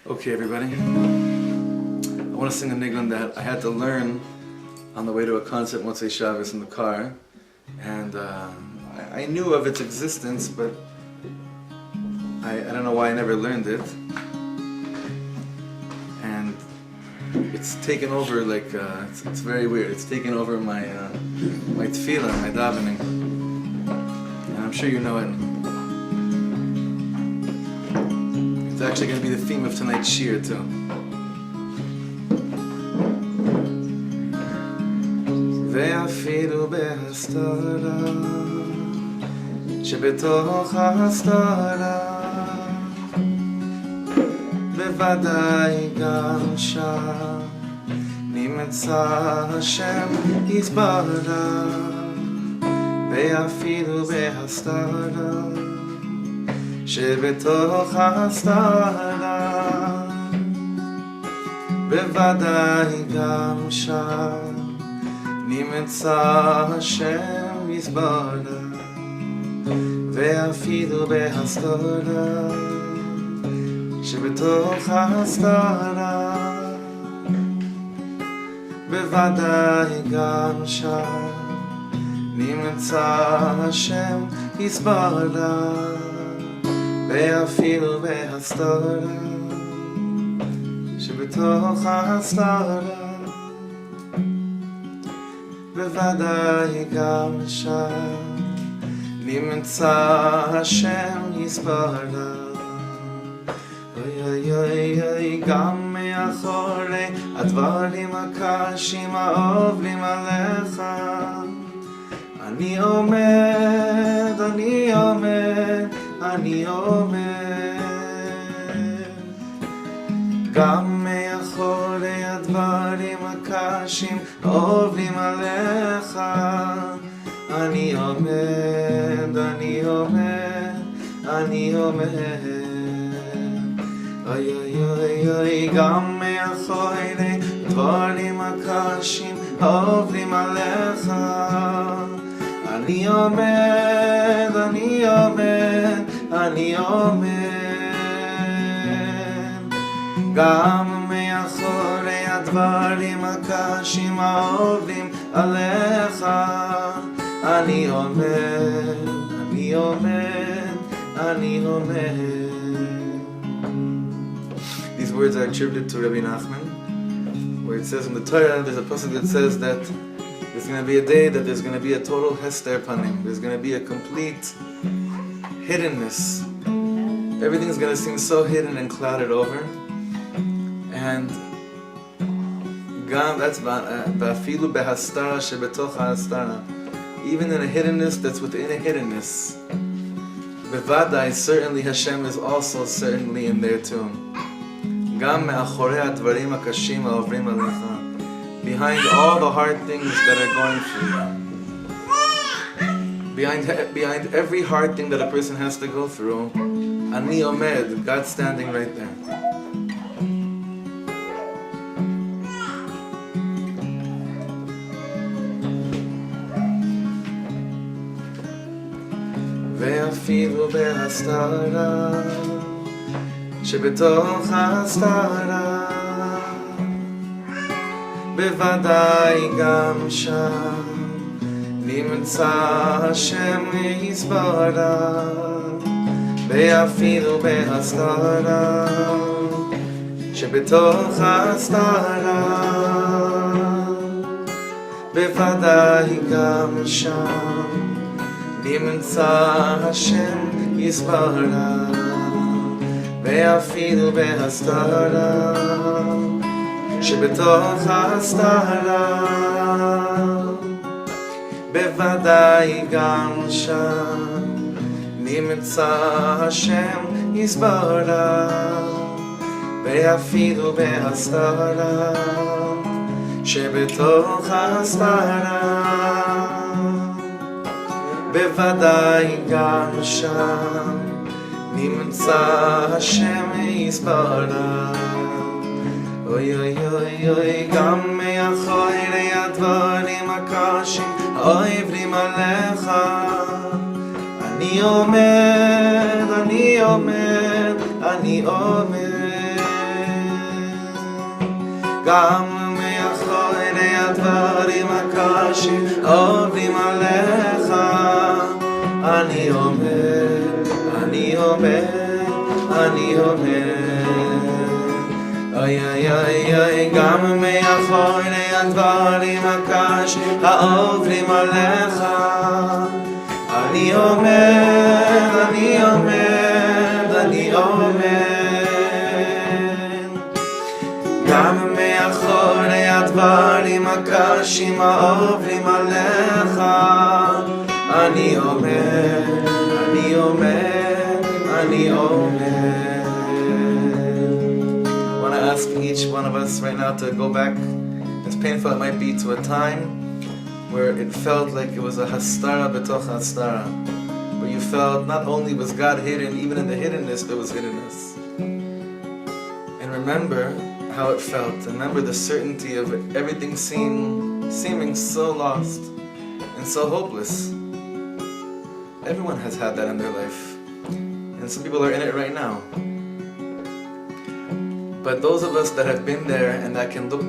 Okay, everybody. I want to sing a nigun that I had to learn on the way to a concert Motzei Shabbos in the car, and I knew of its existence, but I don't know why I never learned it. And it's taken over, like it's very weird. It's taken over my my tefillah, my davening, and I'm sure you know it. It's actually going to be the theme of tonight's shir too. ואפילו בהסתרה שבתוך ההסתרה בוודאי גם שם נמצא השם יתברך ואפילו בהסתרה שבתוך ההסתרה בוודאי גם שם נמצא השם יתברך ואפילו בהסתרה שבתוך ההסתרה בוודאי גם שם נמצא השם יתברך ואפילו בהסתרה שבתוך ההסתרה בוודאי גם שם נמצא השם יתברך. אוי אוי אוי אוי גם מאחורי הדברים הקשים העוברים עליך אני עומד, אני עומד, אני עומד גם מאחורי הדברים הקשים עוברים עליך אני עומד, אני עומד, אני עומד אוי אוי אוי אוי גם מאחורי הדברים הקשים עוברים עליך אני עומד, אני עומד, אני עומד גם מאחורי הדברים הקשים העוברים עליך אני עומד, אני עומד, אני עומד. These words are attributed to Rabbi Nachman, where it says in the Torah, there's a pasuk that says that there's going to be a day that there's going to be a total hester panim. There's going to be a complete hiddenness. Everything's going to seem so hidden and clouded over. And that's ba'afilu behastara shebetoch ha'astara. Even in a hiddenness that's within a hiddenness. Bevadai, certainly Hashem is also certainly in there too. Gam me'achorei advarim hakashim ha'ovrim alecha. Behind all the hard things that are going through. Behind every hard thing that a person has to go through. Ani omed, God's standing right there. ואפילו בהסתרה שבתוך ההסתרה בוודאי גם שם נמצא השם יתברך ואפילו בהסתרה שבתוך ההסתרה בוודאי גם שם נמצא השם יתברך ואפילו בהסתרה שבתוך ההסתרה בוודאי גם שם נמצא השם יתברך ואפילו בהסתרה שבתוך ההסתרה בוודאי גם שם נמצא השם יתברך אוי אוי אוי אוי גם מאחורי הדברים הקשים העוברים עליך אני עומד, אני עומד, אני עומד גם מאחורי הדברים הקשים עוברים עליך. אני אומר, אני אומר, אני אומר, אוי אוי אוי אוי, גם מאחורי הדברים הקשים העוברים עליך. אני אומר, אני אומר, אני אומר, גם מאחורי הדברים הקשים העוברים עליך. אני אומר, אני אומר, אני אומר. I want to ask each one of us right now to go back, as painful it might be, to a time where it felt like it was a hastara betoch hastara, where you felt not only was God hidden, even in the hiddenness there was hiddenness. And remember how it felt. Remember the certainty of everything seeming so lost and so hopeless. Everyone has had that in their life, and some people are in it right now. But those of us that have been there and that can look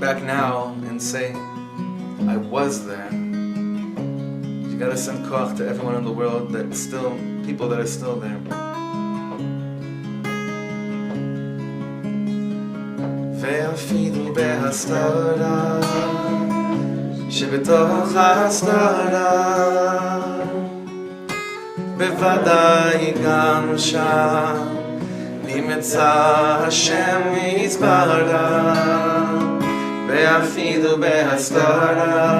back now and say, I was there. You gotta send koach to everyone in the world, that still, people that are still there. ואפילו בהסתרה שבתוך ההסתרה בוודאי גם שם נמצא השם יתברך. ואפילו בהסתרה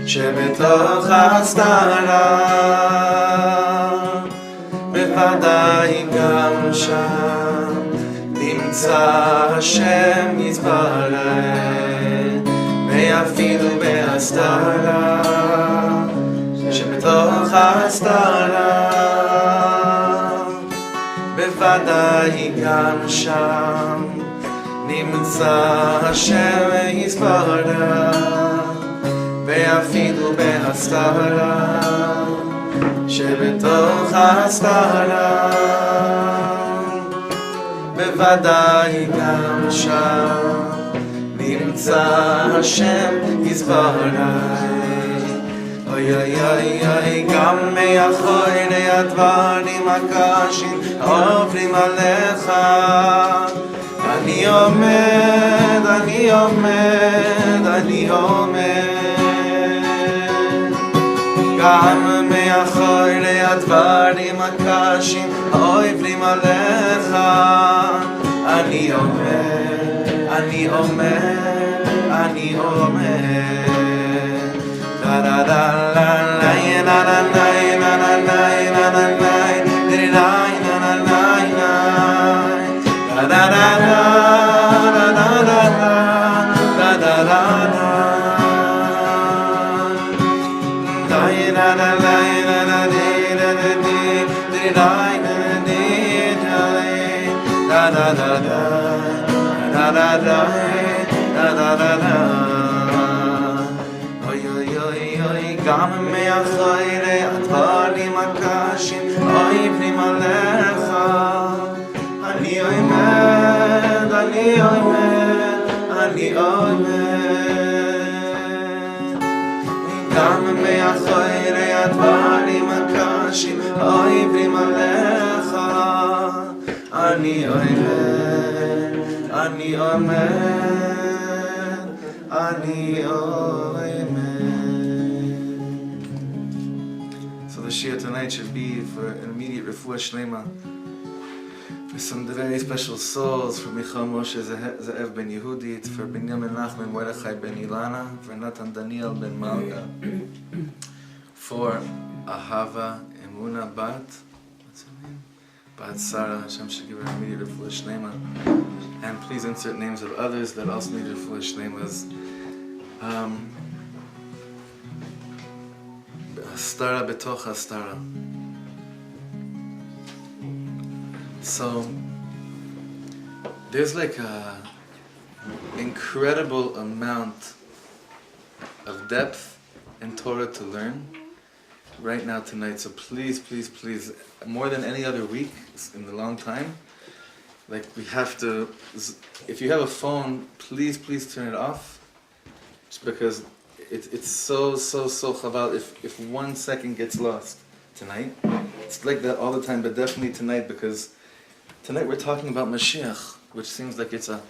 שבתוך ההסתרה בוודאי גם שם נמצא השם יתברך. ואפילו בהסתרה שבתוך ההסתרה בוודאי גם שם נמצא השם יתברך. ואפילו בהסתרה שבתוך ההסתרה בוודאי גם שם נמצא השם יתברך. אוי אוי אוי אוי, גם מאחורי הדברים הקשים עוברים עליך. אני עומד, אני עומד, אני עומד, גם מאחורי הדברים הקשים עוברים עליך. אני עומד, אני עומד, אני עומד. Da da da la la na na na na na na na na na na na da da da da da da da da da da da na na na na na da da da da da da da da גם מאחורי הדברים הקשים עוברים עליך. אני עומד, אני עומד, אני עומד, גם מאחורי הדברים הקשים עוברים עליך. אני עומד, אני עומד, אני עומד. The Shia tonight should be for an immediate refuah shlema for some very special souls, for Michal Moshe Ze'ev ben Yehudit, for Binyamin Nachman Mordechai ben Ilana, for Natan Daniel ben Malga, for Ahava Emuna Bat, what's her name? Bat Sarah. Hashem should give her immediate refuah shlema. And please insert names of others that also need refuah shlemas. Hastara betoch hastara. So there's like a incredible amount of depth and Torah to learn right now tonight. So please, please, please, more than any other week in a long time, like we have to, if you have a phone, please turn it off, just because it's so chaval if 1 second gets lost tonight. It's like that all the time, but definitely tonight, because tonight we're talking about Mashiach, which seems like it's a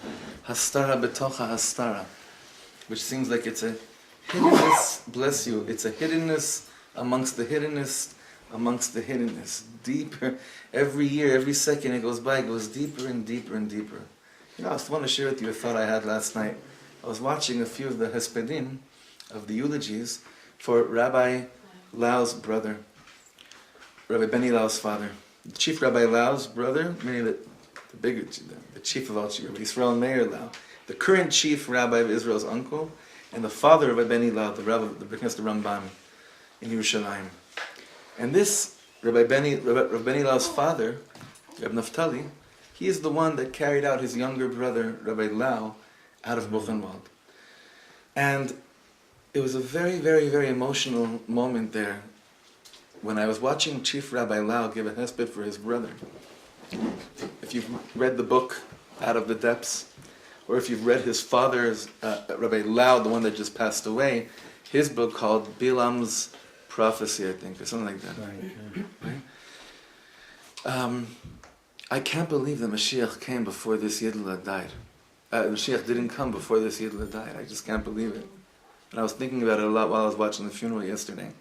hastara betocha hastara, which seems like it's a hiddenness, bless you, it's a hiddenness amongst the hiddenness amongst the hiddenness. Deeper, every year, every second it goes by, it goes deeper and deeper and deeper. You know, I just want to share with you a thought I had last night. I was watching a few of the hespedim, of the eulogies, for Rabbi Lau's brother, Rabbi Benny Lau's father. The chief Rabbi Lau's brother, meaning the chief of all chief, Yisrael Meir Lau, the current chief rabbi of Israel's uncle, and the father of Rabbi Benny Lau, the Rambam in Yerushalayim. And this Rabbi Benny Lau's father, Rabbi Naftali, he is the one that carried out his younger brother, Rabbi Lau, out of Buchenwald. And it was a very, very, very emotional moment there when I was watching Chief Rabbi Lau give a hesped for his brother. If you've read the book Out of the Depths, or if you've read his father's, Rabbi Lau, the one that just passed away, his book called Bilam's Prophecy, I think, or something like that. Right? I can't believe that Mashiach came before this Yidla died. Mashiach didn't come before this Yidla died. I just can't believe it. And I was thinking about it a lot while I was watching the funeral yesterday.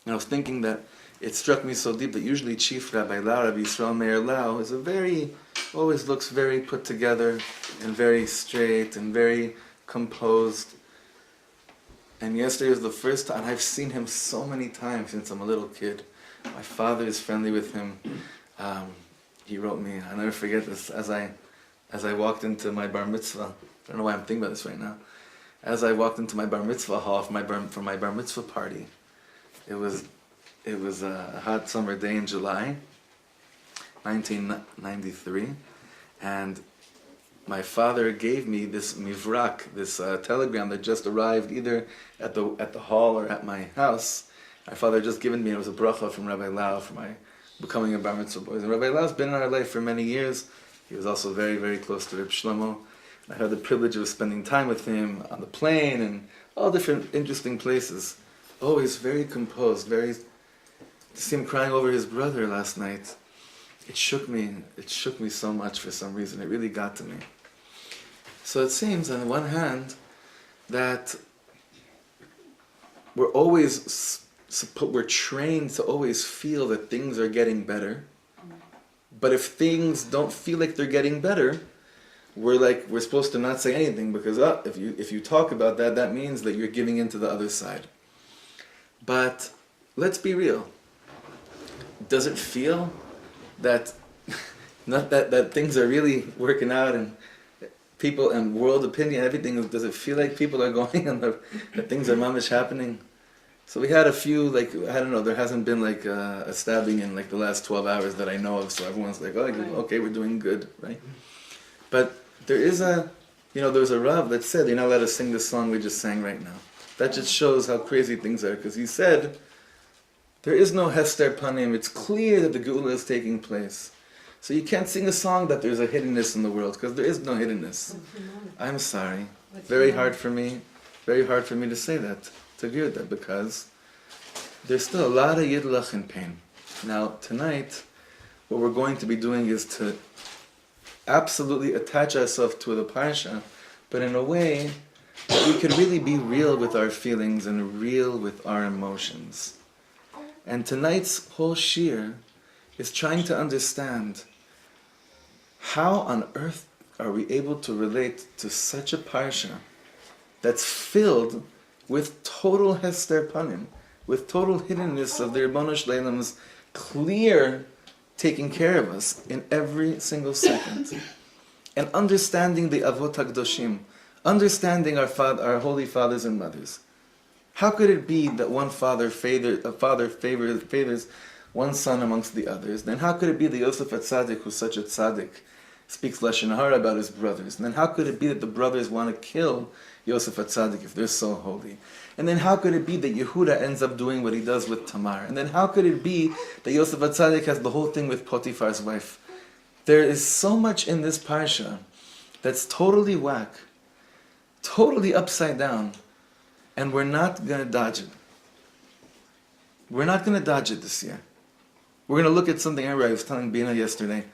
And I was thinking that it struck me so deep that usually Chief Rabbi Lau, Rabbi Yisrael Meir Lau, is always looks very put together and very straight and very composed. And yesterday was the first time, I've seen him so many times since I'm a little kid. My father is friendly with him. He wrote me, I'll never forget this, as I walked into my bar mitzvah. I don't know why I'm thinking about this right now. As I walked into my bar mitzvah hall for my bar mitzvah party, it was a hot summer day in July, 1993, and my father gave me this mivrak, this telegram that just arrived either at the hall or at my house. My father had just given me, it was a bracha from Rabbi Lau for my becoming a bar mitzvah boy. And Rabbi Lau's been in our life for many years. He was also very, very close to Rabbi Shlomo. I had the privilege of spending time with him on the plane and all different interesting places. Always very composed, to see him crying over his brother last night, it shook me so much for some reason. It really got to me. So it seems, on the one hand, that we're trained to always feel that things are getting better. But if things don't feel like they're getting better, we're supposed to not say anything, because if you talk about that, that means that you're giving in to the other side. But let's be real. Does it feel that not that things are really working out and people and world opinion, everything, does it feel like people are going and that things are mamish happening? So we had a few, there hasn't been a stabbing in the last 12 hours that I know of, so everyone's like, oh, okay, we're doing good, right? But there is there's a Rav that said, you're not allowed to sing this song we just sang right now. That just shows how crazy things are, because he said, there is no Hester Panim, it's clear that the Geula is taking place. So you can't sing a song that there's a hiddenness in the world, because there is no hiddenness. I'm sorry. Very hard for me to say that, to agree with that, because there's still a lot of Yidlach in pain. Now, tonight, what we're going to be doing is to absolutely attach ourselves to the Parsha, but in a way that we could really be real with our feelings and real with our emotions. And tonight's whole shir is trying to understand how on earth are we able to relate to such a parsha that's filled with total hester panim, with total hiddenness of the Ribono Shel Olam's clear taking care of us in every single second, and understanding the Avot HaKadoshim, understanding our holy fathers and mothers. How could it be that one father favors one son amongst the others? Then how could it be that Yosef HaTzadik, who's such a tzaddik, speaks Lashon Hara about his brothers? And then how could it be that the brothers want to kill Yosef HaTzadik if they're so holy? And then how could it be that Yehuda ends up doing what he does with Tamar? And then how could it be that Yosef HaTzadik has the whole thing with Potiphar's wife? There is so much in this parsha that's totally whack, totally upside down, and we're not going to dodge it. We're not going to dodge it this year. We're going to look at something. I was telling Bina yesterday.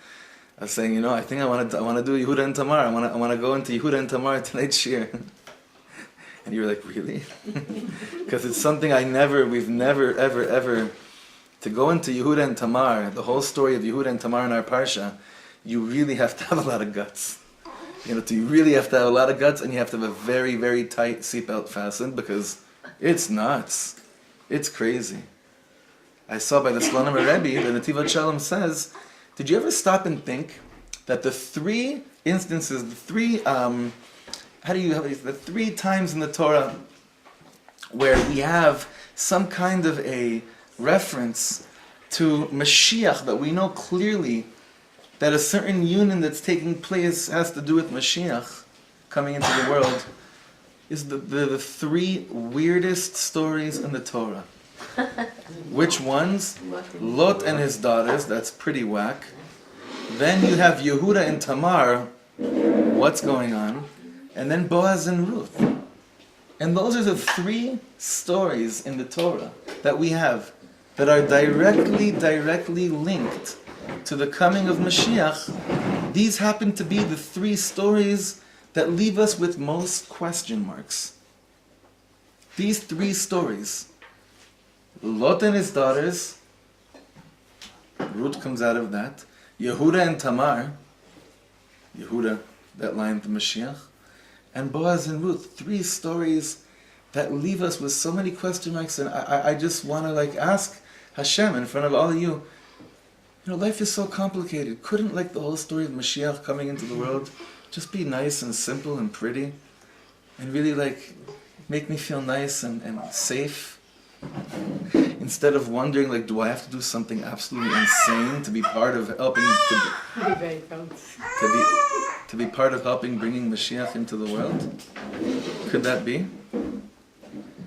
I was saying, I think I want to do Yehuda and Tamar. I want to go into Yehuda and Tamar tonight's year. And you were like, really? Because it's something we've never, ever, to go into Yehuda and Tamar, the whole story of Yehuda and Tamar in our parsha, you really have to have a lot of guts. You really have to have a lot of guts, and you have to have a very, very tight seatbelt fastened, because it's nuts. It's crazy. I saw by the Slonim Rebbe, the Netivat Shalom says, did you ever stop and think that the three instances, the three times in the Torah where we have some kind of a reference to Mashiach, that we know clearly that a certain union that's taking place has to do with Mashiach coming into the world, is the three weirdest stories in the Torah. Which ones? Lot and his daughters, that's pretty whack. Then you have Yehuda and Tamar, what's going on? And then Boaz and Ruth. And those are the three stories in the Torah that we have that are directly linked to the coming of Mashiach. These happen to be the three stories that leave us with most question marks. These three stories. Lot and his daughters, Ruth comes out of that. Yehuda and Tamar, Yehuda, that line to Mashiach, and Boaz and Ruth, three stories that leave us with so many question marks. And I just want to ask Hashem in front of all of you, life is so complicated. Couldn't the whole story of Mashiach coming into the world just be nice and simple and pretty, and really make me feel nice and safe? Instead of wondering, do I have to do something absolutely insane to be part of helping to be part of helping bringing Mashiach into the world? Could that be?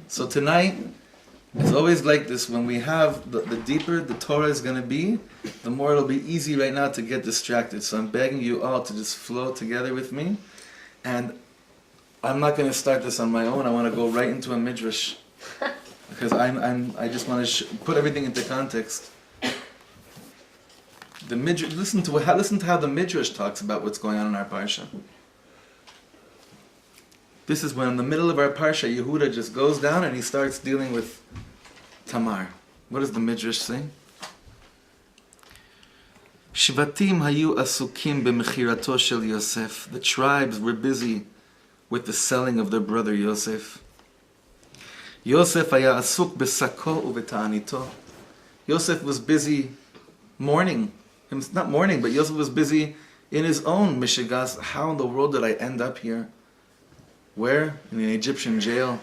So tonight, it's always like this. When we have the deeper the Torah is going to be, the more it'll be easy right now to get distracted. So I'm begging you all to just flow together with me. And I'm not going to start this on my own. I want to go right into a midrash. Because I just want to put everything into context. The midrash, listen to how the midrash talks about what's going on in our parsha. This is when in the middle of our parsha, Yehuda just goes down and he starts dealing with Tamar. What does the midrash say? Shvatim hayu asukim b'mechirato shel Yosef. The tribes were busy with the selling of their brother Yosef. Yosef haya asuk b'sako u'b'ta'anito. Yosef was busy mourning. Not mourning, but Yosef was busy in his own mishigas. How in the world did I end up here? Where? In an Egyptian jail.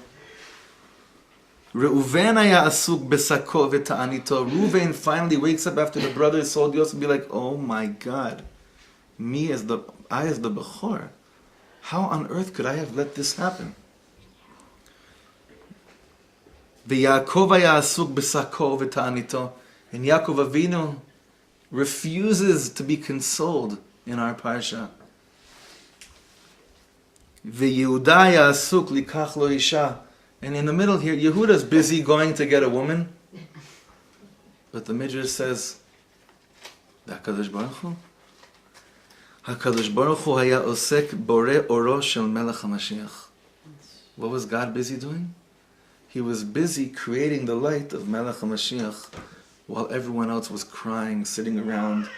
Reuven haya asuk b'sako u'b'ta'anito. Reuven finally wakes up after the brothers sold Yosef and be like, oh my God, I as the Bechor. How on earth could I have let this happen? Yaakov haya asuk b'sako u'b'ta'anito. And Yaakov Avinu refuses to be consoled in our parsha. Yehuda haya asuk likach lo isha. And in the middle here, Yehuda's busy going to get a woman. But the Midrash says, the HaKadosh Baruch Hu? HaKadosh Baruch Hu haya osek borei oro shel melech HaMashiach. What was God busy doing? He was busy creating the light of Melech HaMashiach while everyone else was crying, sitting around,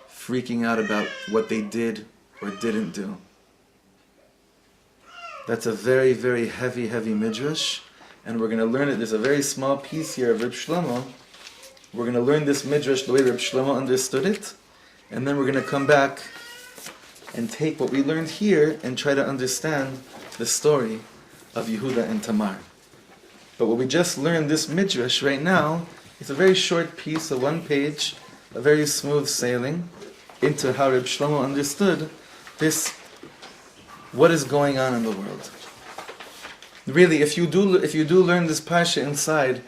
freaking out about what they did or didn't do. That's a very, very heavy midrash, and we're going to learn it. There's a very small piece here of Rabbi Shlomo. We're going to learn this midrash the way Rabbi Shlomo understood it, and then we're going to come back and take what we learned here and try to understand the story of Yehuda and Tamar. But what we just learned, this midrash right now, it's a very short piece, a one page, a very smooth sailing into how Rabbi Shlomo understood this, what is going on in the world. Really, if you do learn this parsha inside,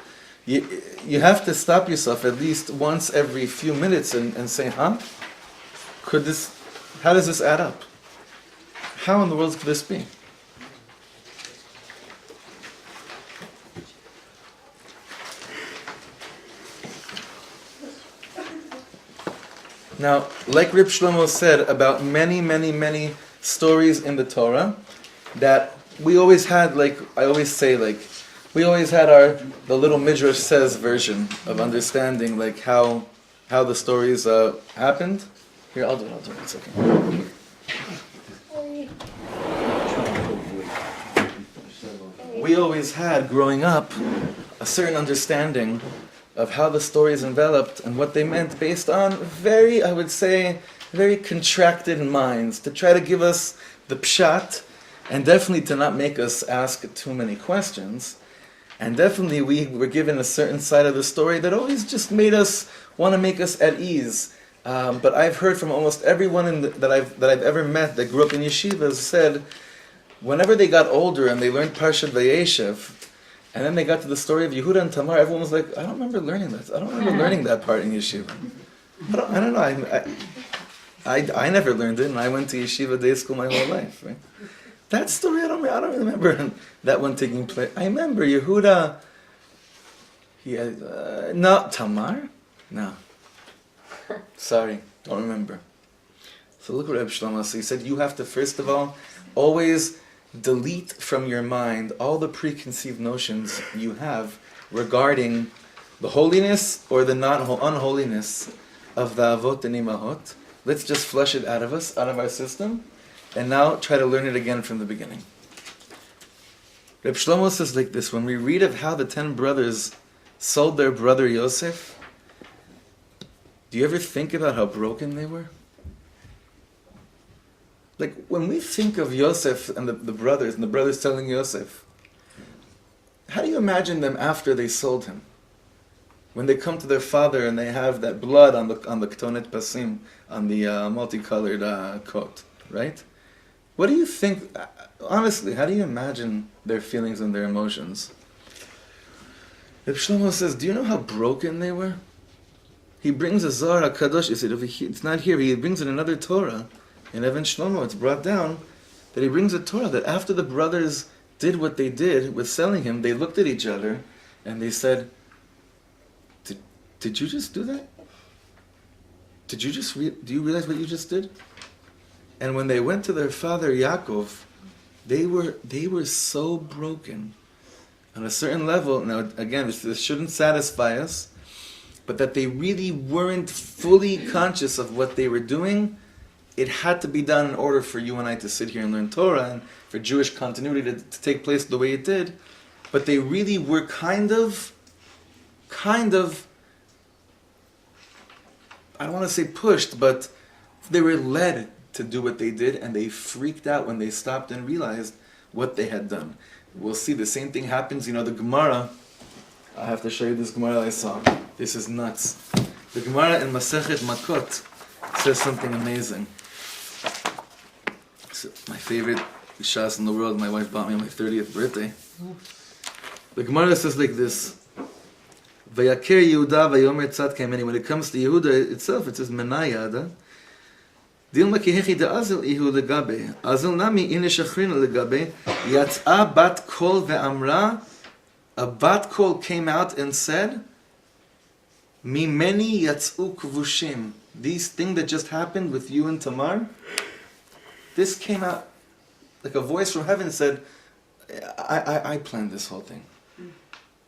you have to stop yourself at least once every few minutes and say, huh? how does this add up? How in the world could this be? Now, like Rabbi Shlomo said about many, many, many stories in the Torah, that we always had, like I always say, like we always had the little Midrash says version of understanding, like how the stories happened. Here, I'll do it. It's okay. We always had, growing up, a certain understanding of how the stories enveloped and what they meant based on very contracted minds, to try to give us the pshat, and definitely to not make us ask too many questions. And definitely we were given a certain side of the story that always just made us want to make us at ease. But I've heard from almost everyone that I've ever met that grew up in yeshivas said, whenever they got older and they learned Parshat Vayeshev, and then they got to the story of Yehuda and Tamar, everyone was like, I don't remember learning that. I don't remember learning that part in yeshiva. I don't know. I never learned it, and I went to yeshiva day school my whole life. Right? That story, I don't remember that one taking place. I remember Yehuda. No, Tamar? No. Sorry, don't remember. So look what Rabbi Shlomo said. He said you have to, first of all, always delete from your mind all the preconceived notions you have regarding the holiness or the unholiness of the Avot and Imahot. Let's just flush it out of us, out of our system, and now try to learn it again from the beginning. Reb Shlomo says like this, when we read of how the 10 brothers sold their brother Yosef, do you ever think about how broken they were? Like, when we think of Yosef and the brothers telling Yosef, how do you imagine them after they sold him? When they come to their father and they have that blood on the ketonet pasim, on the multicolored coat, right? What do you think, honestly, how do you imagine their feelings and their emotions? Reb Shlomo says, do you know how broken they were? He brings a Zohar HaKadosh, it's not here, he brings in another Torah. In Even Shlomo, it's brought down that he brings a Torah that after the brothers did what they did with selling him, they looked at each other and they said, did you just do that? Do you realize what you just did? And when they went to their father Yaakov, they were so broken on a certain level. Now again, this shouldn't satisfy us, but that they really weren't fully conscious of what they were doing. It had to be done in order for you and I to sit here and learn Torah and for Jewish continuity to take place the way it did. But they really were kind of, I don't want to say pushed, but they were led to do what they did, and they freaked out when they stopped and realized what they had done. We'll see the same thing happens, the Gemara. I have to show you this Gemara I saw. This is nuts. The Gemara in Masechet Makot says something amazing. My favorite shas in the world, my wife bought me on my 30th birthday. The Gemara says like this, Vayaker Yehuda vayomer tzad kaimeni. When it comes to Yehuda itself, it says menayada. Dilma kihechi da azil ihu legabe. Azil nami ine shachrina legabe. Yatz'a bat kol ve'amra. A bat kol came out and said, Mimeni yatz'u kvushim. These thing that just happened with you and Tamar, this came out like a voice from heaven said, I planned this whole thing.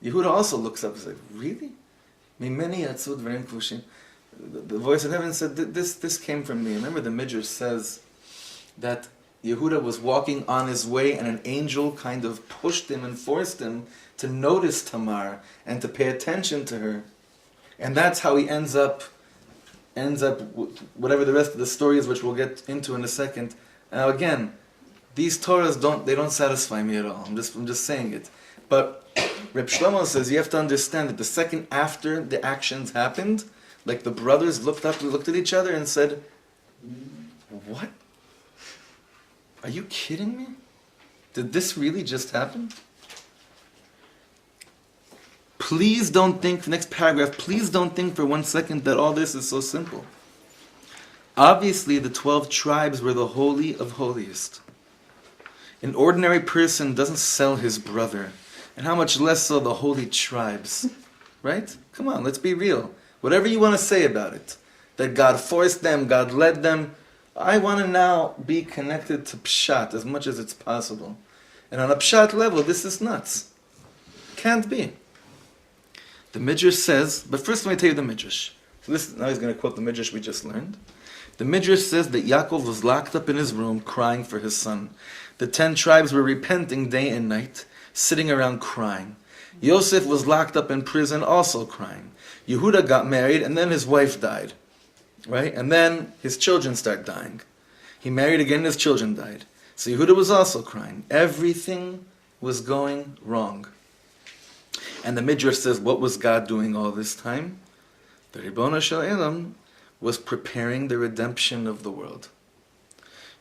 Yehuda also looks up and says, really? Mimeni yatz'u dvarim kvushim. The voice of heaven said, this came from me. Remember the Midrash says that Yehuda was walking on his way and an angel kind of pushed him and forced him to notice Tamar and to pay attention to her. And that's how he ends up whatever the rest of the story is, which we'll get into in a second. Now again, these Torahs don't satisfy me at all. I'm just saying it. But Reb Shlomo says you have to understand that the second after the actions happened, like the brothers looked at each other and said, what? Are you kidding me? Did this really just happen? Please don't think, next paragraph, please don't think for 1 second that all this is so simple. Obviously, the 12 tribes were the holy of holiest. An ordinary person doesn't sell his brother, and how much less so the holy tribes. Right? Come on, let's be real. Whatever you want to say about it, that God forced them, God led them, I want to now be connected to Pshat as much as it's possible. And on a Pshat level, this is nuts. Can't be. The Midrash says, but first let me tell you the Midrash. So now he's going to quote the Midrash we just learned. The Midrash says that Yaakov was locked up in his room crying for his son. The 10 tribes were repenting day and night, sitting around crying. Yosef was locked up in prison also crying. Yehuda got married and then his wife died. Right? And then his children start dying. He married again and his children died. So Yehuda was also crying. Everything was going wrong. And the Midrash says, what was God doing all this time? The Ribono Shel Olam was preparing the redemption of the world.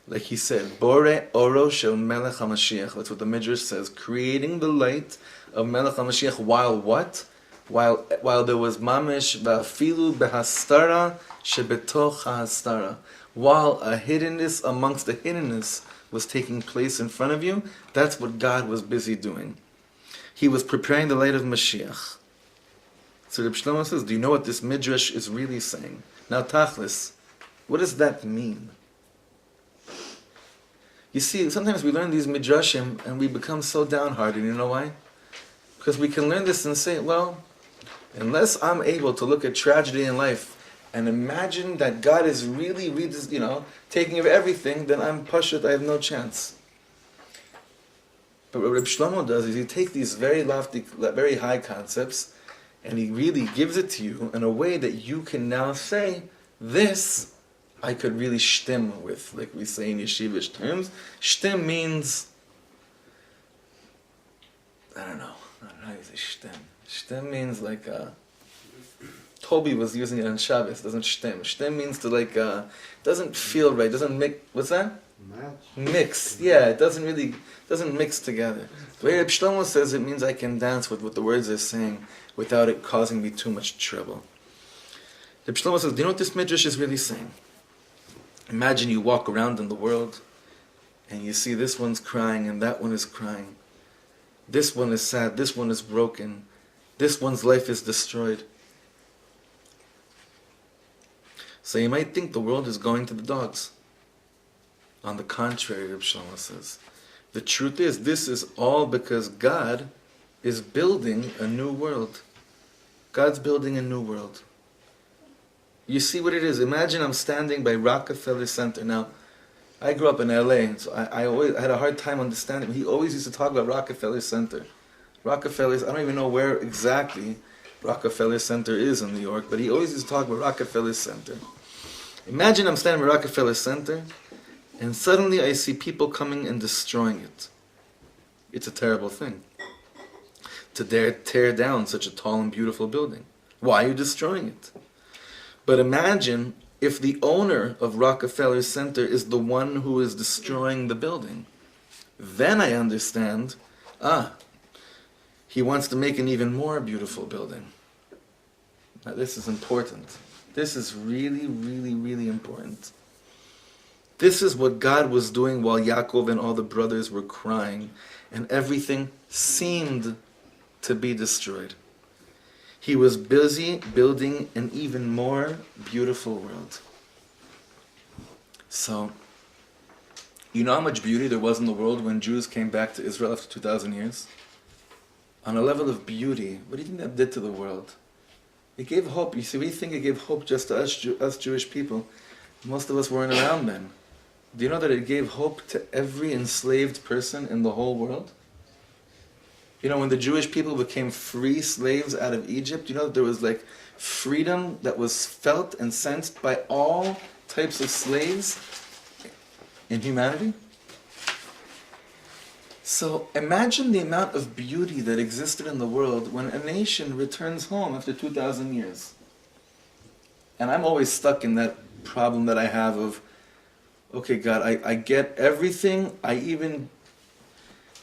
Like he said, Bore Oro Shel Melech HaMashiach. That's what the Midrash says. Creating the light of Melech HaMashiach while what? While there was Mamish Va'afilu Behastara Shebetoch HaHastara. While a hiddenness amongst the hiddenness was taking place in front of you, that's what God was busy doing. He was preparing the light of Mashiach. So Rabbi Shlomo says, do you know what this Midrash is really saying? Now, Tachlis, what does that mean? You see, sometimes we learn these Midrashim and we become so downhearted. You know why? Because we can learn this and say, well, unless I'm able to look at tragedy in life and imagine that God is really, taking care of everything, then I'm Pashut, I have no chance. But what Rabbi Shlomo does is he takes these very lofty, very high concepts and he really gives it to you in a way that you can now say, this I could really shtim with, like we say in yeshivish terms. Shtim means, I don't know how you say shtim. Shtim means like, Toby was using it on Shabbos, doesn't shtim. Shtim means to doesn't feel right, doesn't mix, what's that? Mix, yeah, it doesn't mix together. The way Rabbi Shlomo says it means I can dance with what the words are saying without it causing me too much trouble. Rabbi Shlomo says, do you know what this Midrash is really saying? Imagine you walk around in the world and you see this one's crying and that one is crying. This one is sad, this one is broken, this one's life is destroyed. So you might think the world is going to the dogs. On the contrary, Rabbi Shlomo says, the truth is, this is all because God is building a new world. God's building a new world. You see what it is. Imagine I'm standing by Rockefeller Center. Now, I grew up in LA, so I always had a hard time understanding. He always used to talk about Rockefeller Center. Rockefeller's, I don't even know where exactly Rockefeller Center is in New York, but he always used to talk about Rockefeller Center. Imagine I'm standing by Rockefeller Center, and suddenly I see people coming and destroying it. It's a terrible thing to dare tear down such a tall and beautiful building. Why are you destroying it? But imagine if the owner of Rockefeller Center is the one who is destroying the building. Then I understand, he wants to make an even more beautiful building. Now this is important. This is really, really, really important. This is what God was doing while Yaakov and all the brothers were crying, and everything seemed to be destroyed. He was busy building an even more beautiful world. So, you know how much beauty there was in the world when Jews came back to Israel after 2,000 years? On a level of beauty, what do you think that did to the world? It gave hope. You see, we think it gave hope just to us Jewish people. Most of us weren't around then. Do you know that it gave hope to every enslaved person in the whole world? You know, when the Jewish people became free slaves out of Egypt, you know that there was freedom that was felt and sensed by all types of slaves in humanity? So imagine the amount of beauty that existed in the world when a nation returns home after 2,000 years. And I'm always stuck in that problem that I have of, okay, God, I get everything. I even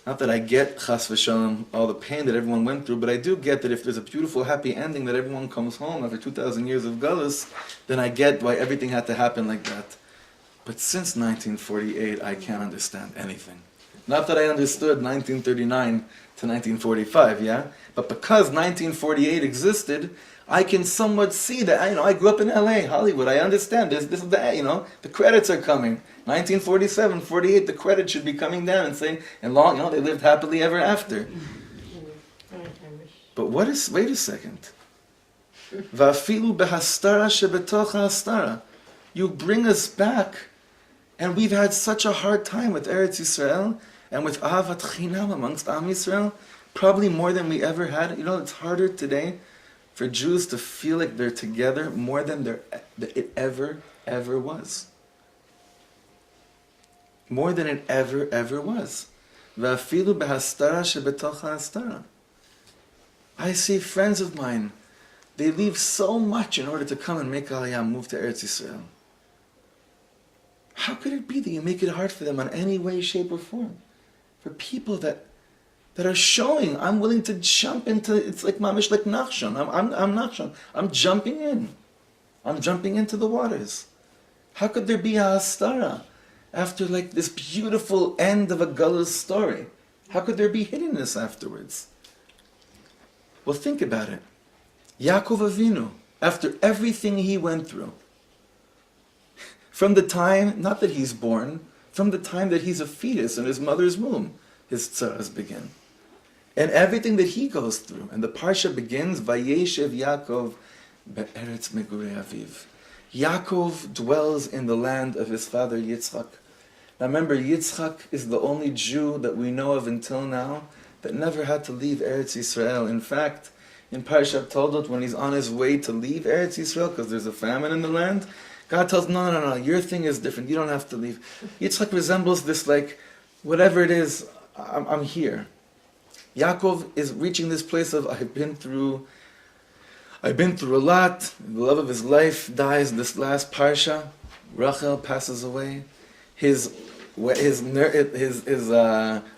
Not that I get, chas v'shalom, all the pain that everyone went through, but I do get that if there's a beautiful, happy ending that everyone comes home after 2,000 years of galus, then I get why everything had to happen like that. But since 1948, I can't understand anything. Not that I understood 1939 to 1945, yeah? But because 1948 existed, I can somewhat see that. I grew up in LA, Hollywood. I understand this is the, the credits are coming. 1947, 48, the credits should be coming down and saying, and long, they lived happily ever after. But wait a second. Va'afilu behastara shebetoch hastara. You bring us back, and we've had such a hard time with Eretz Yisrael and with Ahavat Chinam amongst Am Yisrael, probably more than we ever had. It's harder today for Jews to feel like they're together more than it ever was. More than it ever was. Va'afilu behastara shebetoch hastara. I see friends of mine, they leave so much in order to come and make Aliyah, move to Eretz Yisrael. How could it be that you make it hard for them in any way, shape, or form? For people that are showing, I'm willing to jump into, it's like mamish, like Nachshon. I'm Nachshon. I'm jumping in. I'm jumping into the waters. How could there be a hastara after like this beautiful end of a galus story? How could there be hiddenness afterwards? Well, think about it. Yaakov Avinu, after everything he went through, from the time, not that he's born, from the time that he's a fetus in his mother's womb, his tzaras begin. And everything that he goes through. And the Parsha begins, Vayeshev Yaakov be'eretz megurei aviv. Yaakov dwells in the land of his father Yitzchak. Now remember, Yitzchak is the only Jew that we know of until now that never had to leave Eretz Yisrael. In fact, in Parshat Toldot, when he's on his way to leave Eretz Yisrael, because there's a famine in the land, God tells him, no, your thing is different, you don't have to leave. Yitzchak resembles this, like, whatever it is, I'm here. Yaakov is reaching this place of, I've been through a lot, the love of his life dies this last Parsha, Rachel passes away, his Meineket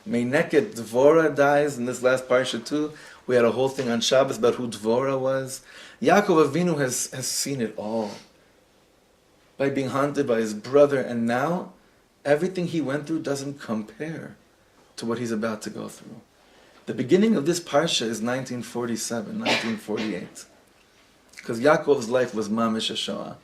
Dvorah dies in this last Parsha too. We had a whole thing on Shabbos about who Dvorah was. Yaakov Avinu has seen it all. By being haunted by his brother, and now everything he went through doesn't compare to what he's about to go through. The beginning of this Parsha is 1947, 1948. Because Yaakov's life was Mamish HaShoah.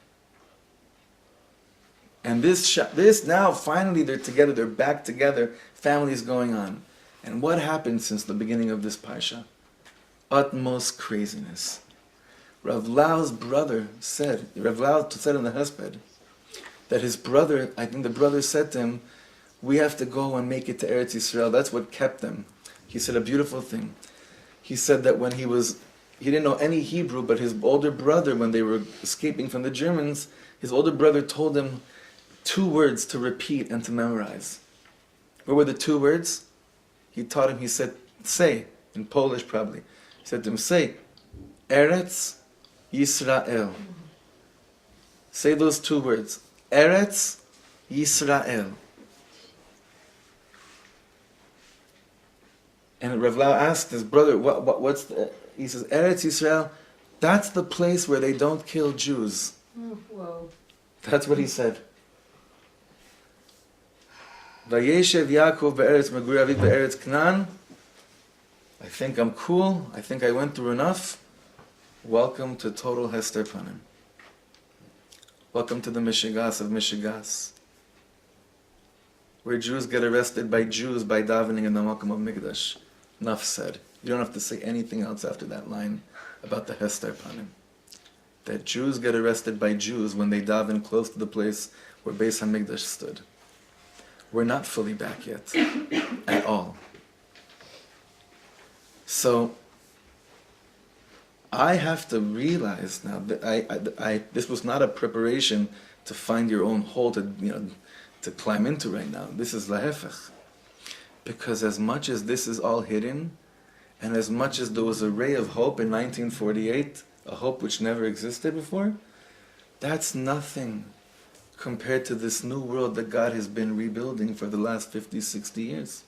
And this now, finally they're together, they're back together, family's going on. And what happened since the beginning of this Parsha? Utmost craziness. Rav Lau's brother said, Rav Lau said in the Hesped, that his brother, I think the brother said to him, we have to go and make it to Eretz Yisrael. That's what kept them. He said a beautiful thing. He said that when he didn't know any Hebrew, but his older brother, when they were escaping from the Germans, his older brother told him 2 words to repeat and to memorize. What were the 2 words? He taught him, he said, say, in Polish probably. He said to him, say, Eretz Yisrael. Say those 2 words. Eretz Yisrael. And Rav Lau asked his brother, what's the... He says, Eretz Yisrael, that's the place where they don't kill Jews. Whoa. That's what he said. Vayeshev Yaakov be'eretz megurei aviv be'eretz Canaan. I think I'm cool. I think I went through enough. Welcome to total Hester Panim. Welcome to the Mishigas of Mishigas, where Jews get arrested by Jews by davening in the Makom of Mikdash. Enough said. You don't have to say anything else after that line about the Hester Panim. That Jews get arrested by Jews when they daven close to the place where Beis HaMikdash stood. We're not fully back yet, at all. So, I have to realize now that this was not a preparation to find your own hole to climb into right now. This is lahefech. Because as much as this is all hidden, and as much as there was a ray of hope in 1948, a hope which never existed before, that's nothing compared to this new world that God has been rebuilding for the last 50, 60 years.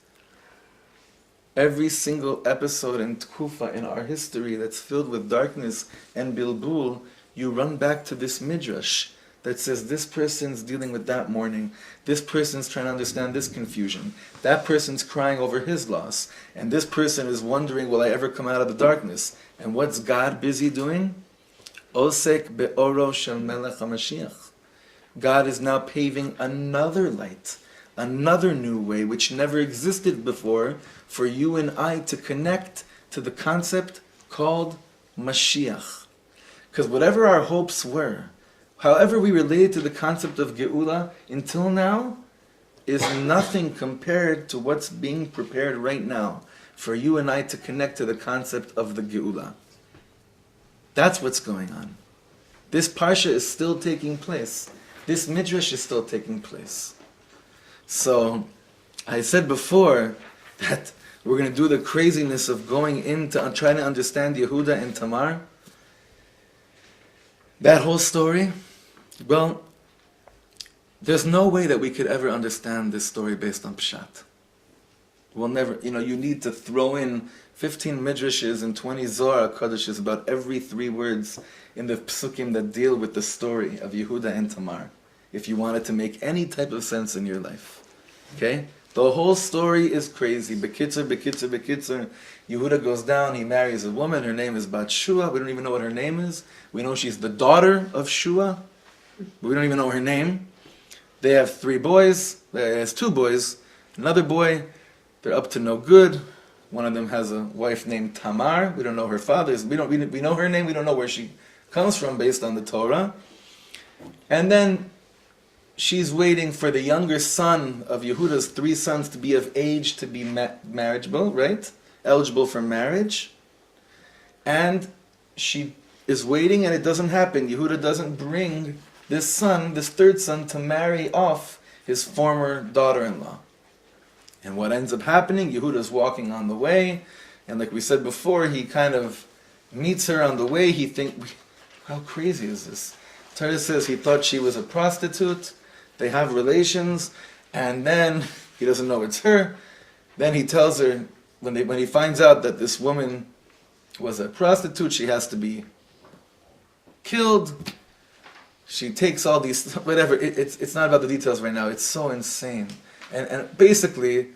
Every single episode in Tkufa in our history that's filled with darkness and bilbul, you run back to this midrash that says this person's dealing with that mourning, this person's trying to understand this confusion, that person's crying over his loss, and this person is wondering, will I ever come out of the darkness? And what's God busy doing? Osek be'oro shel melech HaMashiach. God is now paving another light, another new way which never existed before for you and I to connect to the concept called Mashiach. Because whatever our hopes were, however we related to the concept of Geula until now, is nothing compared to what's being prepared right now for you and I to connect to the concept of the Geula. That's what's going on. This Parsha is still taking place. This Midrash is still taking place. So, I said before that we're going to do the craziness of going into trying to understand Yehuda and Tamar. That whole story, well, there's no way that we could ever understand this story based on Pshat. We'll never, you need to throw in 15 midrashes and 20 Zohar Kadishes about every 3 words in the psukim that deal with the story of Yehuda and Tamar, if you want it to make any type of sense in your life. Okay? The whole story is crazy. Bekitzer, bekitzer, bekitzer. Yehuda goes down, he marries a woman, her name is Bat Shua. We don't even know what her name is. We know she's the daughter of Shua. We don't even know her name. They have 3 boys. He has 2 boys. Another boy, they're up to no good. One of them has a wife named Tamar. We don't know her father's. We know her name. We don't know where she comes from based on the Torah. And then she's waiting for the younger son of Yehuda's 3 sons to be of age to be marriageable, right? Eligible for marriage. And she is waiting and it doesn't happen. Yehuda doesn't bring this 3rd son, to marry off his former daughter-in-law. And what ends up happening, Yehuda's walking on the way, and like we said before, he kind of meets her on the way. He thinks, how crazy is this? Torah says he thought she was a prostitute. They have relations, and then he doesn't know it's her. Then he tells her, when he finds out that this woman was a prostitute, she has to be killed. She takes all these, whatever, it's not about the details right now, it's so insane. And basically,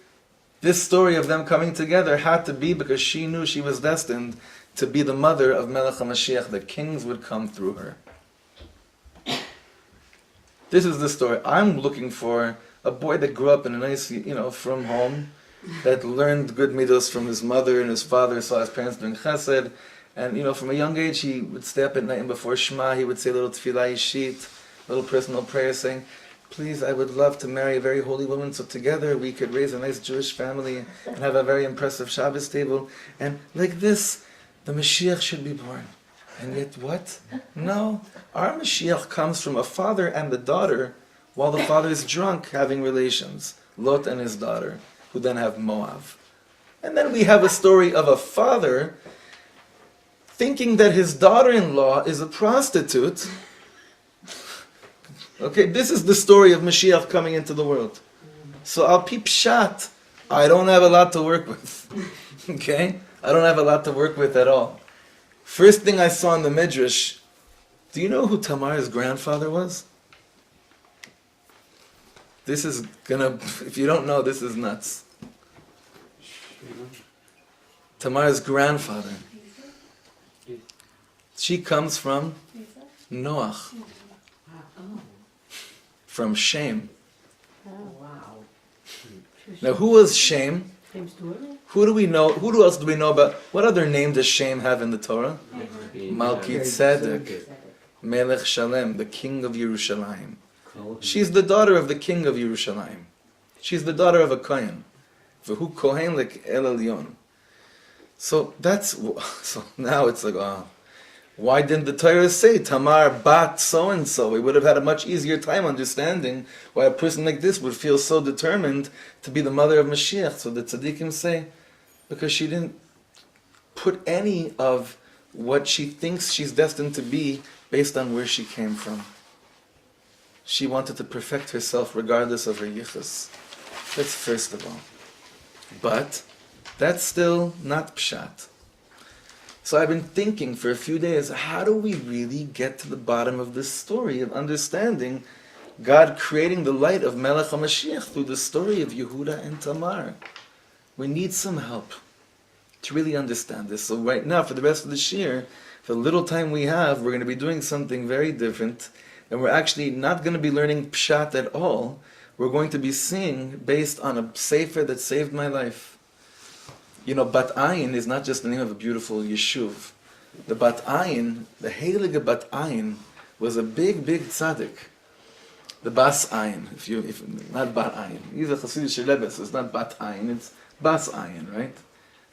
this story of them coming together had to be because she knew she was destined to be the mother of Melech HaMashiach, that kings would come through her. This is the story. I'm looking for a boy that grew up in a nice, from home, that learned good midos from his mother and his father, saw his parents doing chesed, and from a young age he would stay up at night and before Shema he would say a little tefillah ishit, a little personal prayer saying, please, I would love to marry a very holy woman so together we could raise a nice Jewish family and have a very impressive Shabbos table. And like this, the Mashiach should be born. And yet what? No. Our Mashiach comes from a father and the daughter while the father is drunk having relations. Lot and his daughter, who then have Moab. And then we have a story of a father thinking that his daughter-in-law is a prostitute. Okay, this is the story of Mashiach coming into the world. So Al Pi Pshat, I don't have a lot to work with. Okay? I don't have a lot to work with at all. First thing I saw in the Midrash, do you know who Tamar's grandfather was? This is gonna, if you don't know, this is nuts. Tamar's grandfather. She comes from Noach. From Shem. Wow. Now, who was Shem? Who do we know? Who else do we know about? What other name does Shem have in the Torah? Melchizedek, Melech Shalem, the king of Yerushalayim. She's the daughter of the king of Yerushalayim. She's the daughter of a Kohen. V'hu Kohen lek El Elyon. So now it's like, oh, why didn't the Torah say Tamar bat so and so? We would have had a much easier time understanding why a person like this would feel so determined to be the mother of Mashiach. So the tzaddikim say, because she didn't put any of what she thinks she's destined to be based on where she came from. She wanted to perfect herself regardless of her yichus. That's first of all. But That's still not pshat. So I've been thinking for a few days, how do we really get to the bottom of this story of understanding God creating the light of Melech HaMashiach through the story of Yehuda and Tamar? We need some help to really understand this. So right now, for the rest of the year, for the little time we have, we're going to be doing something very different. And we're actually not going to be learning pshat at all. We're going to be seeing based on a sefer that saved my life. You know, Bat Ayin is not just the name of a beautiful yeshuv. The Bat Ayin, the Heilige Bat Ayin, was a big, big tzaddik. The Bas Ayin, if not Bat Ayin. He's a Hasidic Rebbe, so it's not Bat Ayin, it's Bas Ayin, right?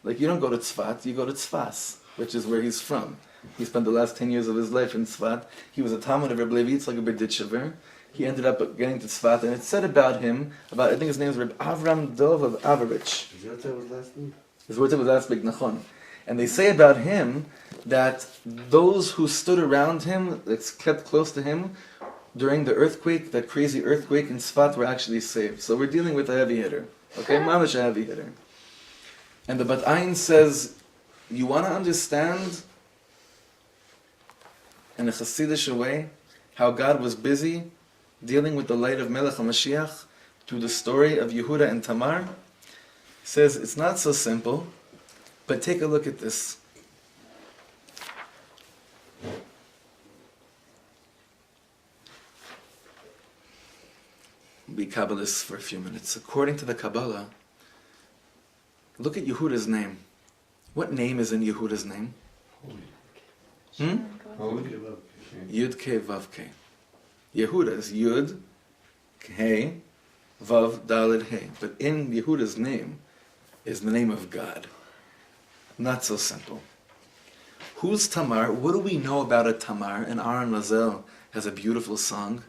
Like you don't go to Tzfat, you go to Tzfas, which is where he's from. He spent the last 10 years of his life in Tzfat. He was a Talmud of Reb Levi Yitzchak Berditchever. He ended up getting to Tzfat, and it said about him, I think his name is Reb Avram Dov of Averich. Is that his last name? His words was last big nachon. And they say about him that those who stood around him, that kept close to him, during the earthquake, that crazy earthquake in Tzfat, were actually saved. So we're dealing with a heavy hitter. Okay, mamash a heavy hitter. And the Bat Ayin says, you want to understand in a Hasidic way how God was busy dealing with the light of Melech HaMashiach through the story of Yehuda and Tamar? He says it's not so simple, but take a look at this. Be Kabbalists for a few minutes. According to the Kabbalah, look at Yehuda's name. What name is in Yehuda's name? Yud Ke Vav Ke. Yehuda is Yud Ke Vav Daled He. But in Yehuda's name is the name of God. Not so simple. Who's Tamar? What do we know about a Tamar? And Aaron Lazel has a beautiful song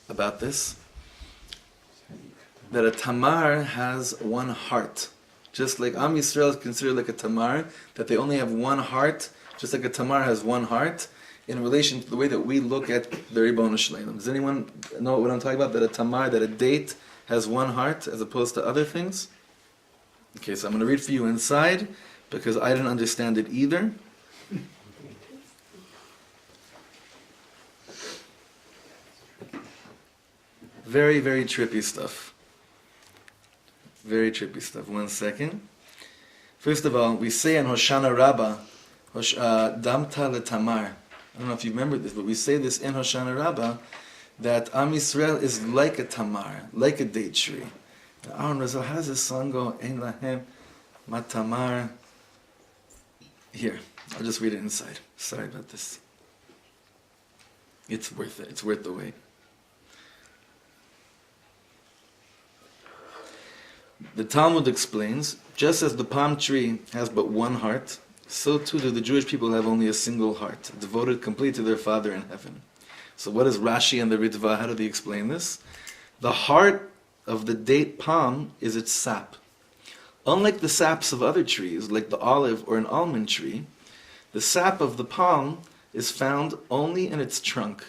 about this. That a Tamar has one heart. Just like Am Yisrael is considered like a Tamar, that they only have one heart, just like a Tamar has one heart, in relation to the way that we look at the Ribono Shel Olam. Does anyone know what I'm talking about? That a Tamar, that a date has one heart as opposed to other things? Okay, so I'm going to read for you inside, because I didn't understand it either. Very, very trippy stuff. Very trippy stuff. 1 second. First of all, we say in Hoshana Rabbah, Damta leTamar. I don't know if you remember this, but we say this in Hoshana Rabbah, that Am Yisrael is like a Tamar, like a date tree. Aaron Razel, how does this song go? Ein lahem matamar. Here, I'll just read it inside. Sorry about this. It's worth it. It's worth the wait. The Talmud explains, just as the palm tree has but one heart, so too do the Jewish people have only a single heart, devoted completely to their Father in heaven. So what is Rashi and the Ritva? How do they explain this? The heart of the date palm is its sap. Unlike the saps of other trees, like the olive or an almond tree, the sap of the palm is found only in its trunk,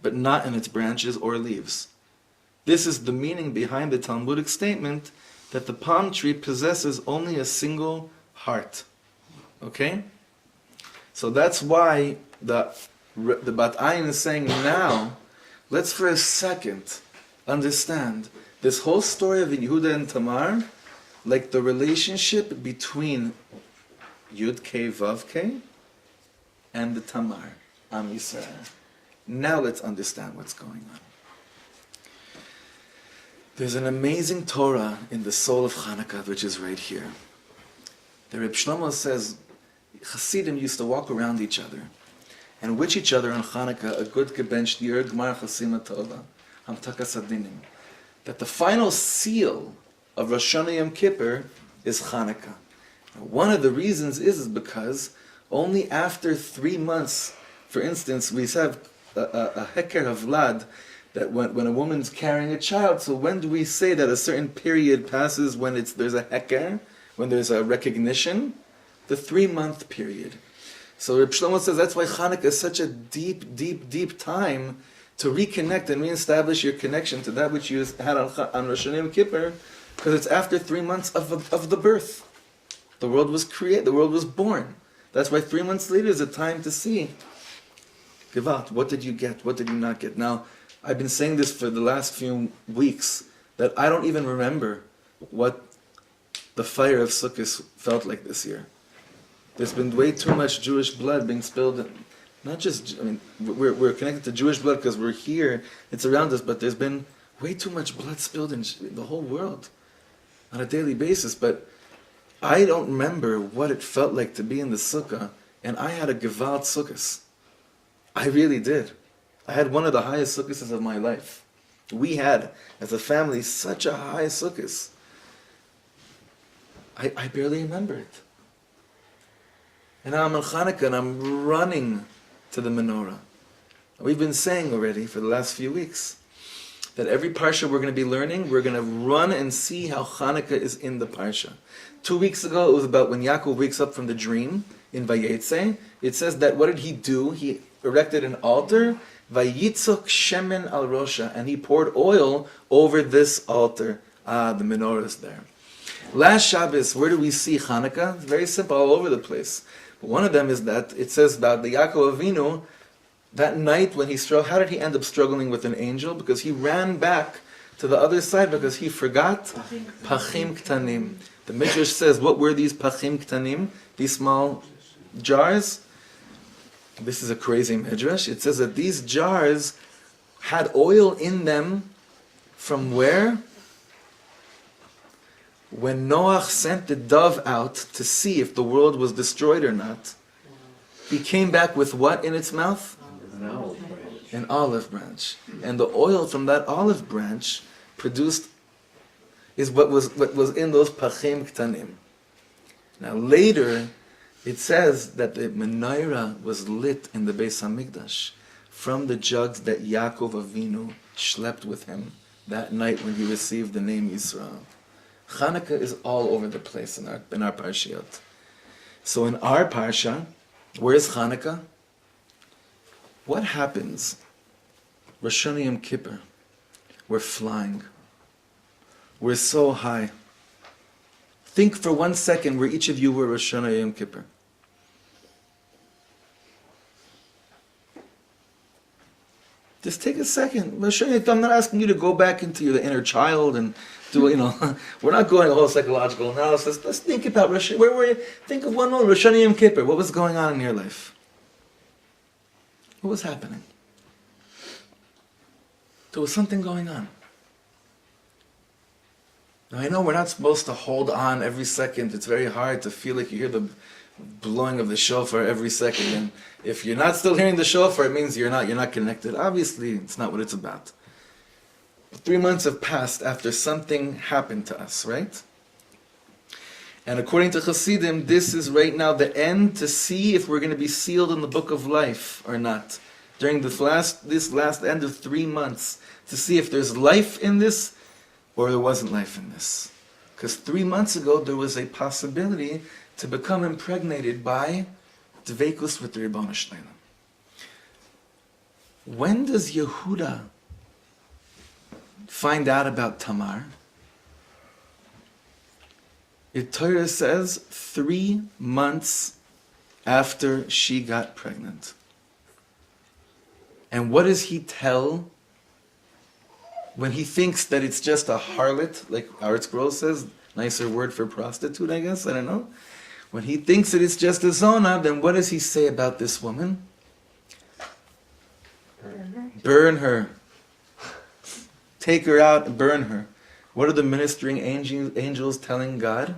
but not in its branches or leaves. This is the meaning behind the Talmudic statement that the palm tree possesses only a single heart. Okay? So that's why the Bat Ayin is saying now, let's for a second understand this whole story of Yehuda and Tamar, like the relationship between Yud Ke Vav Ke and the Tamar, Am Yisrael. Now let's understand what's going on. There's an amazing Torah in the soul of Hanukkah, which is right here. The Rabbi Shlomo says, Hasidim used to walk around each other and wish each other on Hanukkah a good gebench dir gmar chasima tova hamtakas adinim. That the final seal of Rosh Hashanah Yom Kippur is Hanukkah. Now, one of the reasons is because only after 3 months, for instance, we have a heker of vlad, that when a woman's carrying a child, so when do we say that a certain period passes when there's a heker, when there's a recognition? The 3-month period. So Reb Shlomo says that's why Hanukkah is such a deep, deep, deep time to reconnect and reestablish your connection to that which you had on Rosh Hashanah Yom Kippur, Because it's after 3 months of the birth. The world was created, the world was born. That's why 3 months later is a time to see. Gewalt, what did you get? What did you not get? Now, I've been saying this for the last few weeks, that I don't even remember what the fire of Sukkot felt like this year. There's been way too much Jewish blood being spilled. Not just, I mean, we're connected to Jewish blood because we're here, it's around us, but there's been way too much blood spilled in the whole world on a daily basis. But I don't remember what it felt like to be in the sukkah, and I had a gewalt sukkahs. I really did. I had one of the highest sukkahs of my life. We had, as a family, such a high sukkahs. I barely remember it. And now I'm on Hanukkah and I'm running to the menorah. We've been saying already for the last few weeks that every parsha we're going to be learning, we're going to run and see how Hanukkah is in the parsha. 2 weeks ago, it was about when Yaakov wakes up from the dream in Vayeshev. It says that what did he do? He erected an altar, Vayitzok shemen al rosha, and he poured oil over this altar. The menorah is there. Last Shabbos, where do we see Hanukkah? It's very simple, all over the place. But one of them is that it says about the Yaakov Avinu, that night when he struggled, how did he end up struggling with an angel? Because he ran back to the other side because he forgot pachim ktanim. The Midrash says, what were these pachim ktanim? These small jars? This is a crazy Midrash. It says that these jars had oil in them from where? When Noach sent the dove out to see if the world was destroyed or not, he came back with what in its mouth? An olive branch. And the oil from that olive branch produced is what was in those pachim ktanim. Now later, it says that the menorah was lit in the Beis Hamikdash from the jugs that Yaakov Avinu schlepped with him that night when he received the name Yisrael. Hanukkah is all over the place in our Parshiot. So in our Parsha, where's Hanukkah? What happens? Rosh Hashanah Yom Kippur. We're flying. We're so high. Think for 1 second where each of you were Rosh Hashanah Yom Kippur. Just take a second. Rosh Hashanah, I'm not asking you to go back into the inner child and do, we're not going a whole psychological analysis. Let's think about Rosh Hashanah. Where were you? Think of one moment, Rosh Hashanah Yom Kippur. What was going on in your life? What was happening? There was something going on. Now I know we're not supposed to hold on every second. It's very hard to feel like you hear the blowing of the shofar every second. And if you're not still hearing the shofar, it means you're not connected. Obviously, it's not what it's about. 3 months have passed after something happened to us, right? And according to Hasidim, this is right now the end to see if we're going to be sealed in the book of life or not. During this last end of 3 months, to see if there's life in this or there wasn't life in this. Because 3 months ago, there was a possibility to become impregnated by Dveikus with the Ribono Shel Olam. When does Yehuda find out about Tamar? Torah says 3 months after she got pregnant. And what does he tell when he thinks that it's just a harlot, like our scroll says, nicer word for prostitute, I guess, I don't know. When he thinks that it's just a zona, then what does he say about this woman? Burn her. Take her out and burn her. What are the ministering angels telling God?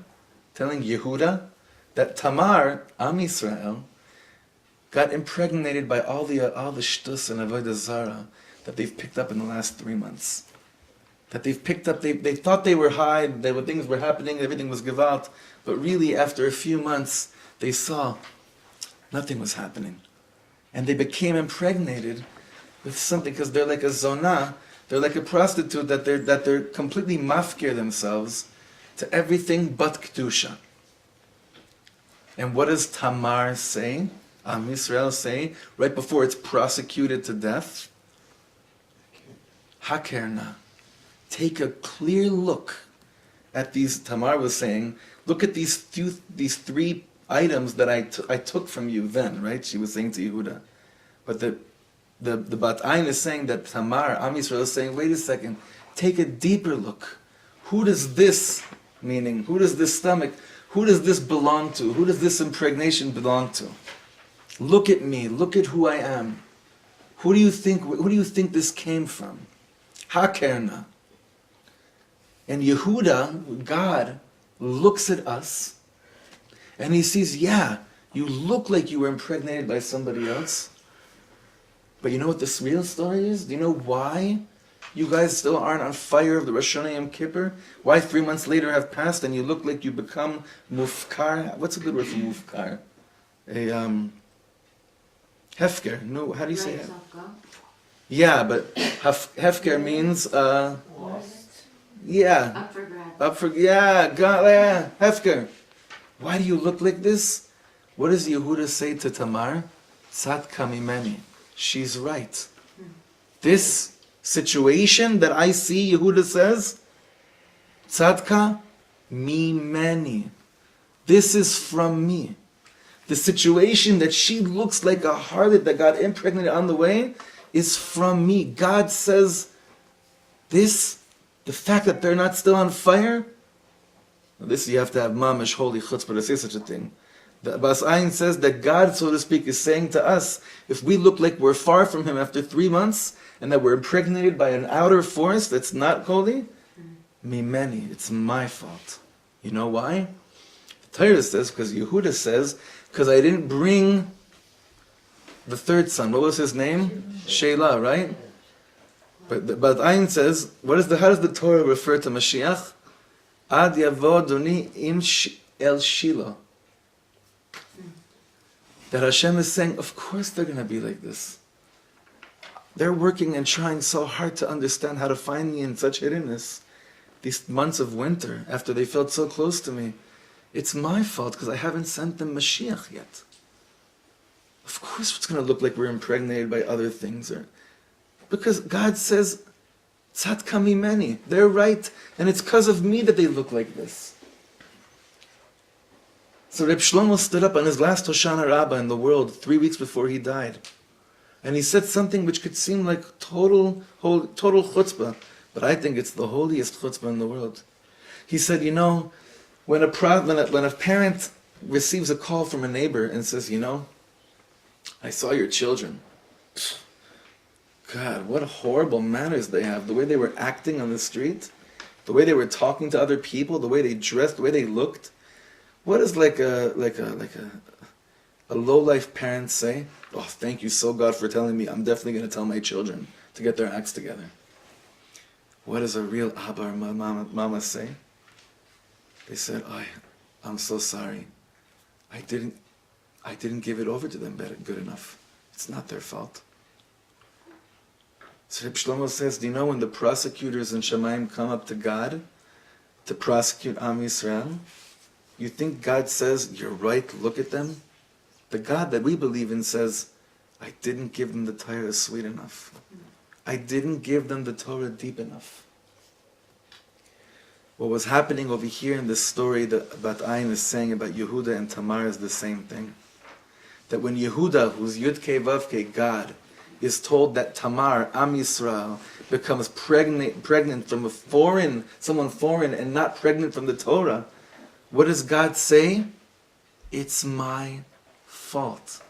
Telling Yehuda? That Tamar, Am Yisrael, got impregnated by all the shtus and avodah zara that they've picked up in the last 3 months. That they've picked up, they thought they were high, things were happening, everything was gewalt, but really after a few months, they saw nothing was happening. And they became impregnated with something, because they're like a zonah, they're like a prostitute, that they're completely mafkir themselves to everything but kedusha. And what does Tamar say? Am Yisrael say, right before it's prosecuted to death? Hakerna. Take a clear look at these, Tamar was saying, look at these three items that I took from you then, right? She was saying to Yehuda. But the Bat Ayin is saying that Tamar, Am Yisrael, is saying, wait a second, take a deeper look. Who does this, meaning, who does this stomach, who does this belong to? Who does this impregnation belong to? Look at me, look at who I am. Who do you think this came from? Hakerna. And Yehuda, God, looks at us and he sees, yeah, you look like you were impregnated by somebody else. But you know what this real story is? Do you know why you guys still aren't on fire of the Rosh Hashanah Yom Kippur? Why 3 months later have passed and you look like you become mufkar? What's a good word for mufkar? Hefker. No, how do you say it? Yeah, but hefker means yeah. Up for grabs. Hefker. Why do you look like this? What does Yehuda say to Tamar? Tzadka mimeni. She's right. This situation that I see, Yehuda says, Tzadka mimeni. This is from me. The situation that she looks like a harlot that got impregnated on the way is from me. God says this, the fact that they're not still on fire, this you have to have mamish, holy chutzpah to say such a thing. The Bas Ayin says that God, so to speak, is saying to us, if we look like we're far from Him after 3 months, and that we're impregnated by an outer force that's not holy, mimeni, it's my fault. You know why? The Torah says, because Yehuda says, because I didn't bring the third son. What was his name? Shelah, right? But Ayin says, how does the Torah refer to Mashiach? Ad yavo doni im el Shiloh. That Hashem is saying, of course they're going to be like this. They're working and trying so hard to understand how to find me in such hiddenness. These months of winter, after they felt so close to me. It's my fault because I haven't sent them Mashiach yet. Of course it's going to look like we're impregnated by other things. Because God says, Tzadka mimeni. They're right. And it's because of me that they look like this. So Rabbi Shlomo stood up on his last Hoshana Rabbah in the world 3 weeks before he died. And he said something which could seem like total chutzpah. But I think it's the holiest chutzpah in the world. He said, you know, when a parent receives a call from a neighbor and says, you know, I saw your children. God, what horrible manners they have. The way they were acting on the street, the way they were talking to other people, the way they dressed, the way they looked. What does like a low-life parent say? Oh, thank you so God for telling me. I'm definitely going to tell my children to get their acts together. What does a real Abba or mama say? They said, oh, I'm so sorry. I didn't give it over to them good enough. It's not their fault. So Rabbi Shlomo says, do you know when the prosecutors in Shamayim come up to God to prosecute Am Yisrael, you think God says, you're right, look at them? The God that we believe in says, I didn't give them the Torah sweet enough. I didn't give them the Torah deep enough. What was happening over here in this story that Bat Ayin is saying about Yehuda and Tamar is the same thing. That when Yehuda, who's Yud-Kei Vav-Kei, God, is told that Tamar, Am Yisrael, becomes pregnant from someone foreign and not pregnant from the Torah, what does God say? It's my fault.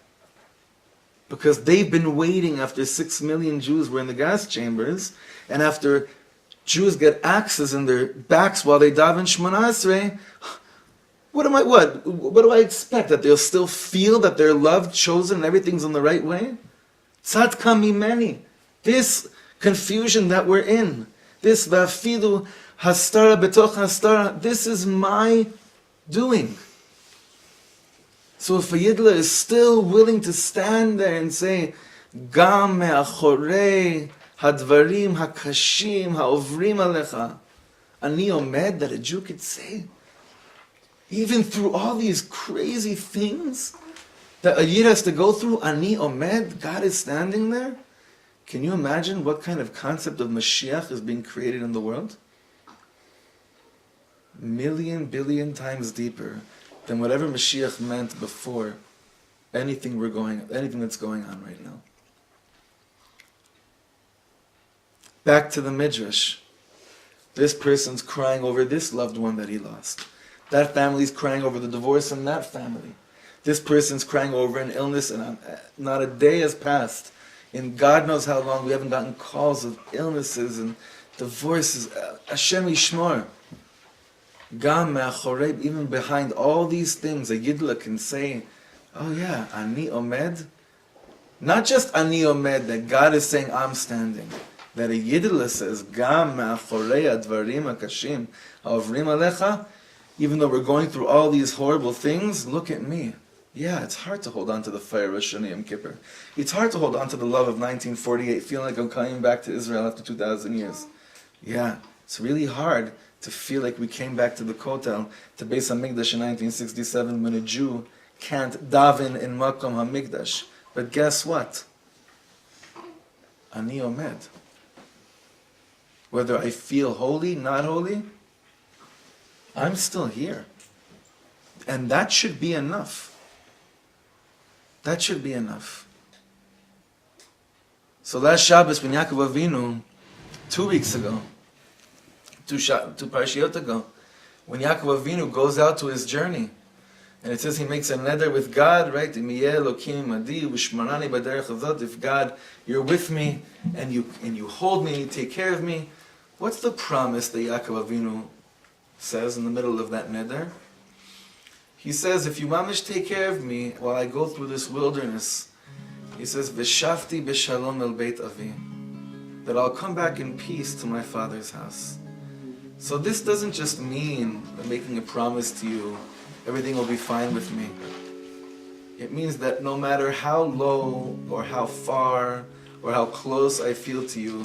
Because they've been waiting after 6 million Jews were in the gas chambers, and after Jews get axes in their backs while they daven Shmona Esrei, what do I expect? That they'll still feel that they're loved, chosen, and everything's in the right way? Tzadka mimeni. This confusion that we're in, this vafidu hastara betoch hastara, this is my doing. So if a Yidla is still willing to stand there and say, Gam me'achorei hadvarim hakashim ha'ovrim alecha, ani omed, that a Jew could say, even through all these crazy things that a Yid has to go through, ani omed, God is standing there. Can you imagine what kind of concept of Mashiach is being created in the world? million, billion times deeper than whatever Mashiach meant before anything that's going on right now. Back to the Midrash. This person's crying over this loved one that he lost. That family's crying over the divorce in that family. This person's crying over an illness, and not a day has passed. In God knows how long, we haven't gotten calls of illnesses and divorces. Hashem Yishmor. Gam me'achorei, even behind all these things, a Yidla can say, oh yeah, Ani Omed. Not just Ani Omed, that God is saying, I'm standing. That a Yidla says, Gam me'achorei advarim hakashim ha'ovrim alecha. Even though we're going through all these horrible things, look at me. Yeah, it's hard to hold on to the fire of Rosh Hashanah Yom Kippur. It's hard to hold on to the love of 1948, feeling like I'm coming back to Israel after 2,000 years. Yeah, it's really hard to feel like we came back to the Kotel, to Beis HaMikdash in 1967, when a Jew can't daven in Makom HaMikdash. But guess what? Ani Omed. Whether I feel holy, not holy, I'm still here. And that should be enough. That should be enough. So last Shabbos, when Yaakov Avinu, 2 weeks ago, two Parshiot ago, when Yaakov Avinu goes out to his journey, and it says he makes a neder with God, right? If God, you're with me, and you hold me, and you take care of me, what's the promise that Yaakov Avinu says in the middle of that neder? He says, if you mamish take care of me while I go through this wilderness, he says, V'shafti b'shalom el beit avi, that I'll come back in peace to my father's house. So this doesn't just mean that making a promise to you, everything will be fine with me. It means that no matter how low or how far or how close I feel to you,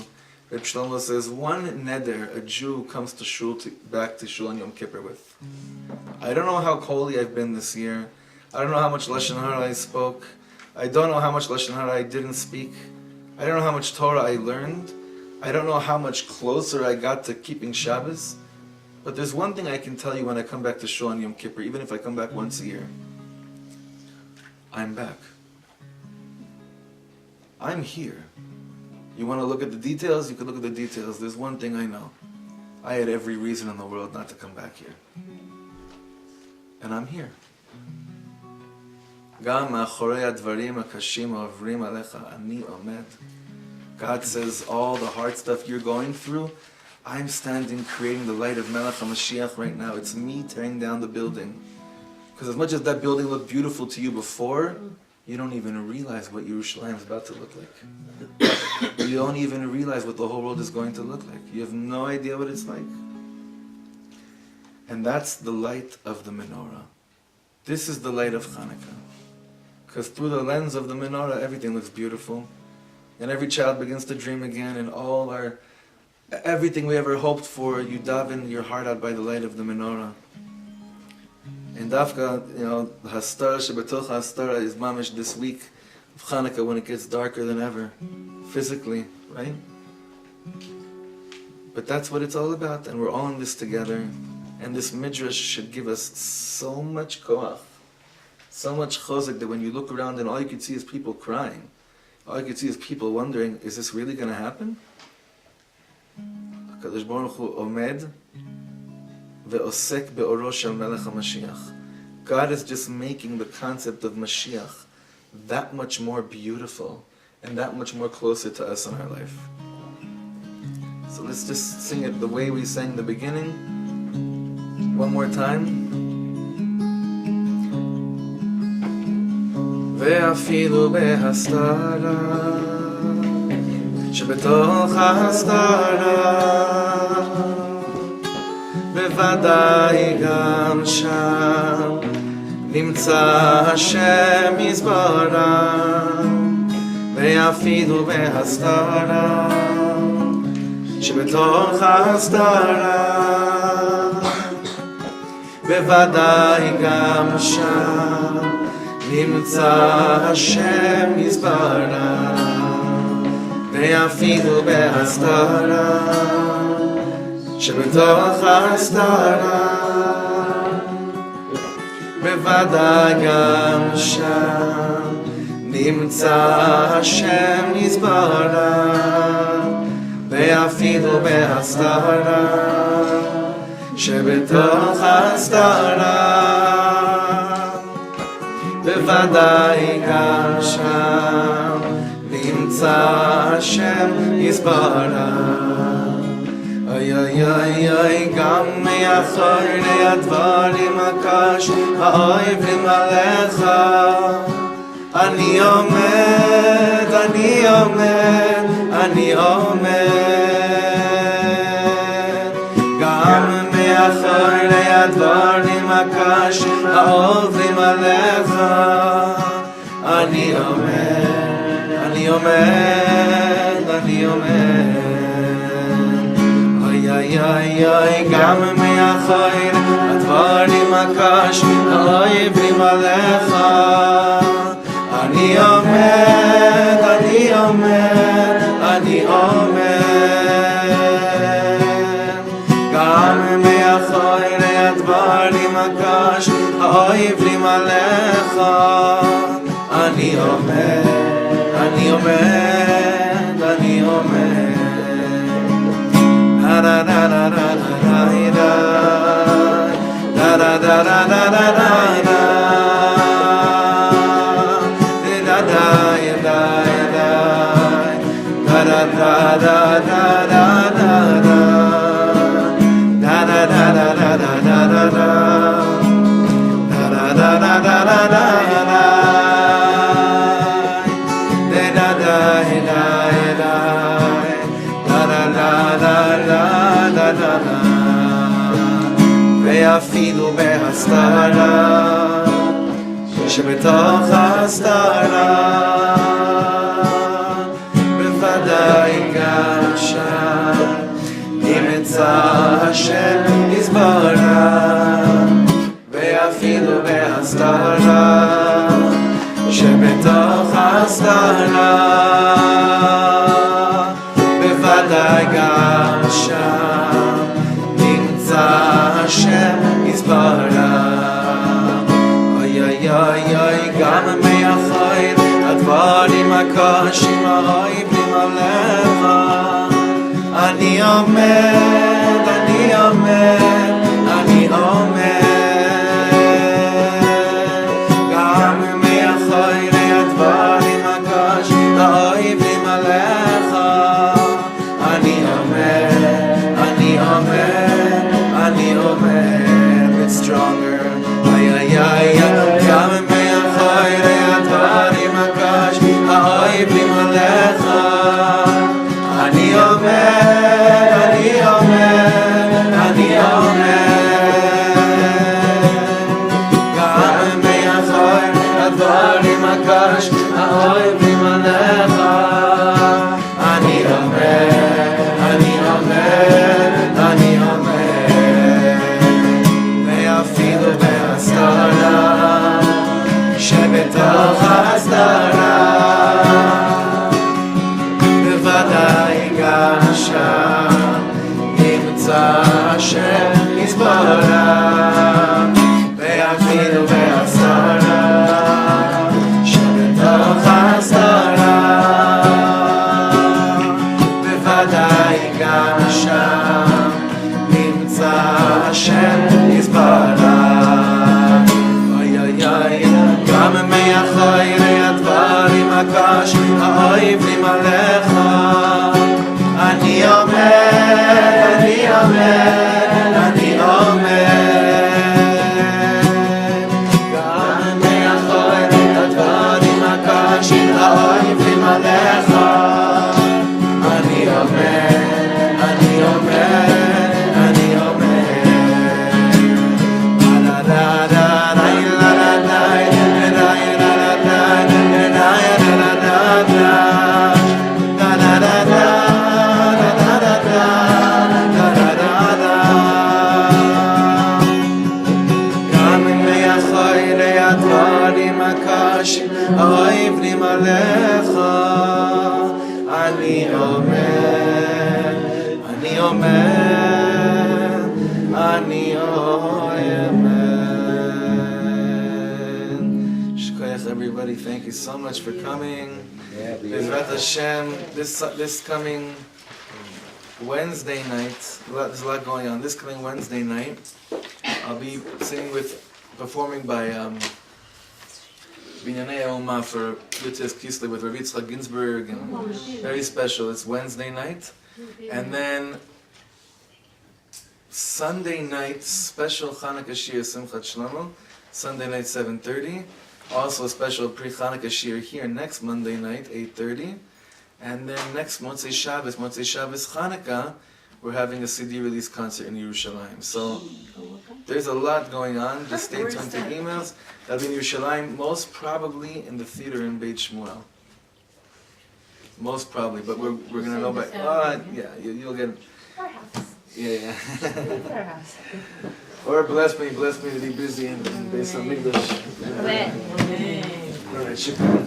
Rabbi Shlomo says, one neder a Jew comes to shul, back to shul on Yom Kippur with. I don't know how holy I've been this year. I don't know how much Lashon Hara I spoke. I don't know how much Lashon Hara I didn't speak. I don't know how much Torah I learned. I don't know how much closer I got to keeping Shabbos. But there's one thing I can tell you when I come back to shul on Yom Kippur, even if I come back once a year. I'm back. I'm here. You want to look at the details? You can look at the details. There's one thing I know. I had every reason in the world not to come back here. And I'm here. God says, all the hard stuff you're going through, I'm standing creating the light of Melech HaMashiach right now. It's me tearing down the building. Because as much as that building looked beautiful to you before, you don't even realize what Yerushalayim is about to look like. You don't even realize what the whole world is going to look like. You have no idea what it's like. And that's the light of the menorah. This is the light of Hanukkah. Because through the lens of the menorah, everything looks beautiful. And every child begins to dream again, and everything we ever hoped for, you daven your heart out by the light of the menorah. And Dafka, the Hastara Shebetoch Hastara is mamish this week of Hanukkah when it gets darker than ever, physically, right? But that's what it's all about, and we're all in this together. And this midrash should give us so much koach, so much chozek, that when you look around and all you can see is people crying, all you can see is people wondering, is this really going to happen? HaKadosh Baruch Hu omed ve'osek be'oro shel melech HaMashiach. God is just making the concept of Mashiach that much more beautiful and that much more closer to us in our life. So let's just sing it the way we sang the beginning. One more time. ואפילו בהסתרה שבתוך ההסתרה בוודאי גם שם נמצא השם יזברה ואפילו בהסתרה שבתוך ההסתרה בוודאי גם שם נמצא השם יזברה ואפילו בהסתרה שבתוך ההסתרה בוודאי גם שם נמצא השם יזברך, ואפילו בהסתרה שבתוך ההסתרה, בוודאי גם שם נמצא השם יזברך. אוי אוי אוי אוי, גם מאחורי הדברים הקש האויבים עליך אני עומד, אני עומד, אני עומד. גם מאחורי הדברים הקש האויבים עליך אני עומד, אני עומד, אני עומד. אוי אוי אוי אוי, גם מאחורי הדברים הקש האויבים עליך אני עומד, אני עומד, אני עומד. גם מאחורי הדברים הקש האויבים עליך אני עומד, אני עומד, אני עומד. Da da da da da da da da da da da da da da. ואפילו בהסתרה שבתוך ההסתרה בוודאי גם שם נמצא השם יזברך, ואפילו בהסתרה שבתוך ההסתרה בוודאי גם שם נמצא השם יזברך. אוי אוי אוי אוי, גם מאחורי הדברים הקשים האויבים עליך אני עומד, אני עומד, אני עומד. גם מאחורי הדברים הקשים האויבים עליך אני עומד, אני עומד, אני עומד. It's stronger. Ay ay ay ay. גם מאחורי הדברים הקשים האויבים עליך אני עומד, אני עומד, אני עומד. גם מאחורי הדברים הקשים האויבים עליך אני עומד, אני עומד, אני עומד. ואפילו בהסתרה שבתוך ההסתרה בוודאי גם שם נמצא השם יזברך, ואפילו בהסתרה שבתוך ההסתרה בוודאי גם שם נמצא השם יזברך. אוי אוי אוי, גם מאחורי הדברים הקשים האויבים עליך אני עומד, אני עומד, אני עומד. גם מאחורי הדברים הקשים האויבים עליך אני עומד, אני עומד, אני עומד. לה לה לה לה לה לה לה האויבים עליך אני עומד, אני עומד, אני עומד. everybody. Thank you so much for coming. Efrat Hashem, this coming Wednesday night, there's a lot going on. This coming Wednesday night, I'll be performing by Binyanei Oma for Yutz Kislev with Rabbi Yitzchak Ginsburg, and very special. It's Wednesday night, and then Sunday night, special Chanukah Shir Simchat Shlomo, Sunday night 7:30. Also a special pre-Chanukah Shir here next Monday night 8:30. And then next Motzei Shabbos Chanukah, we're having a CD release concert in Yerushalayim. So there's a lot going on. Just stay tuned to emails. That'll be in Yerushalayim, most probably in the theater in Beit Shmuel. Most probably, but we're gonna know by. You'll get. Yeah. Or bless me to be busy in Beis Hamikdash. All right, shukran.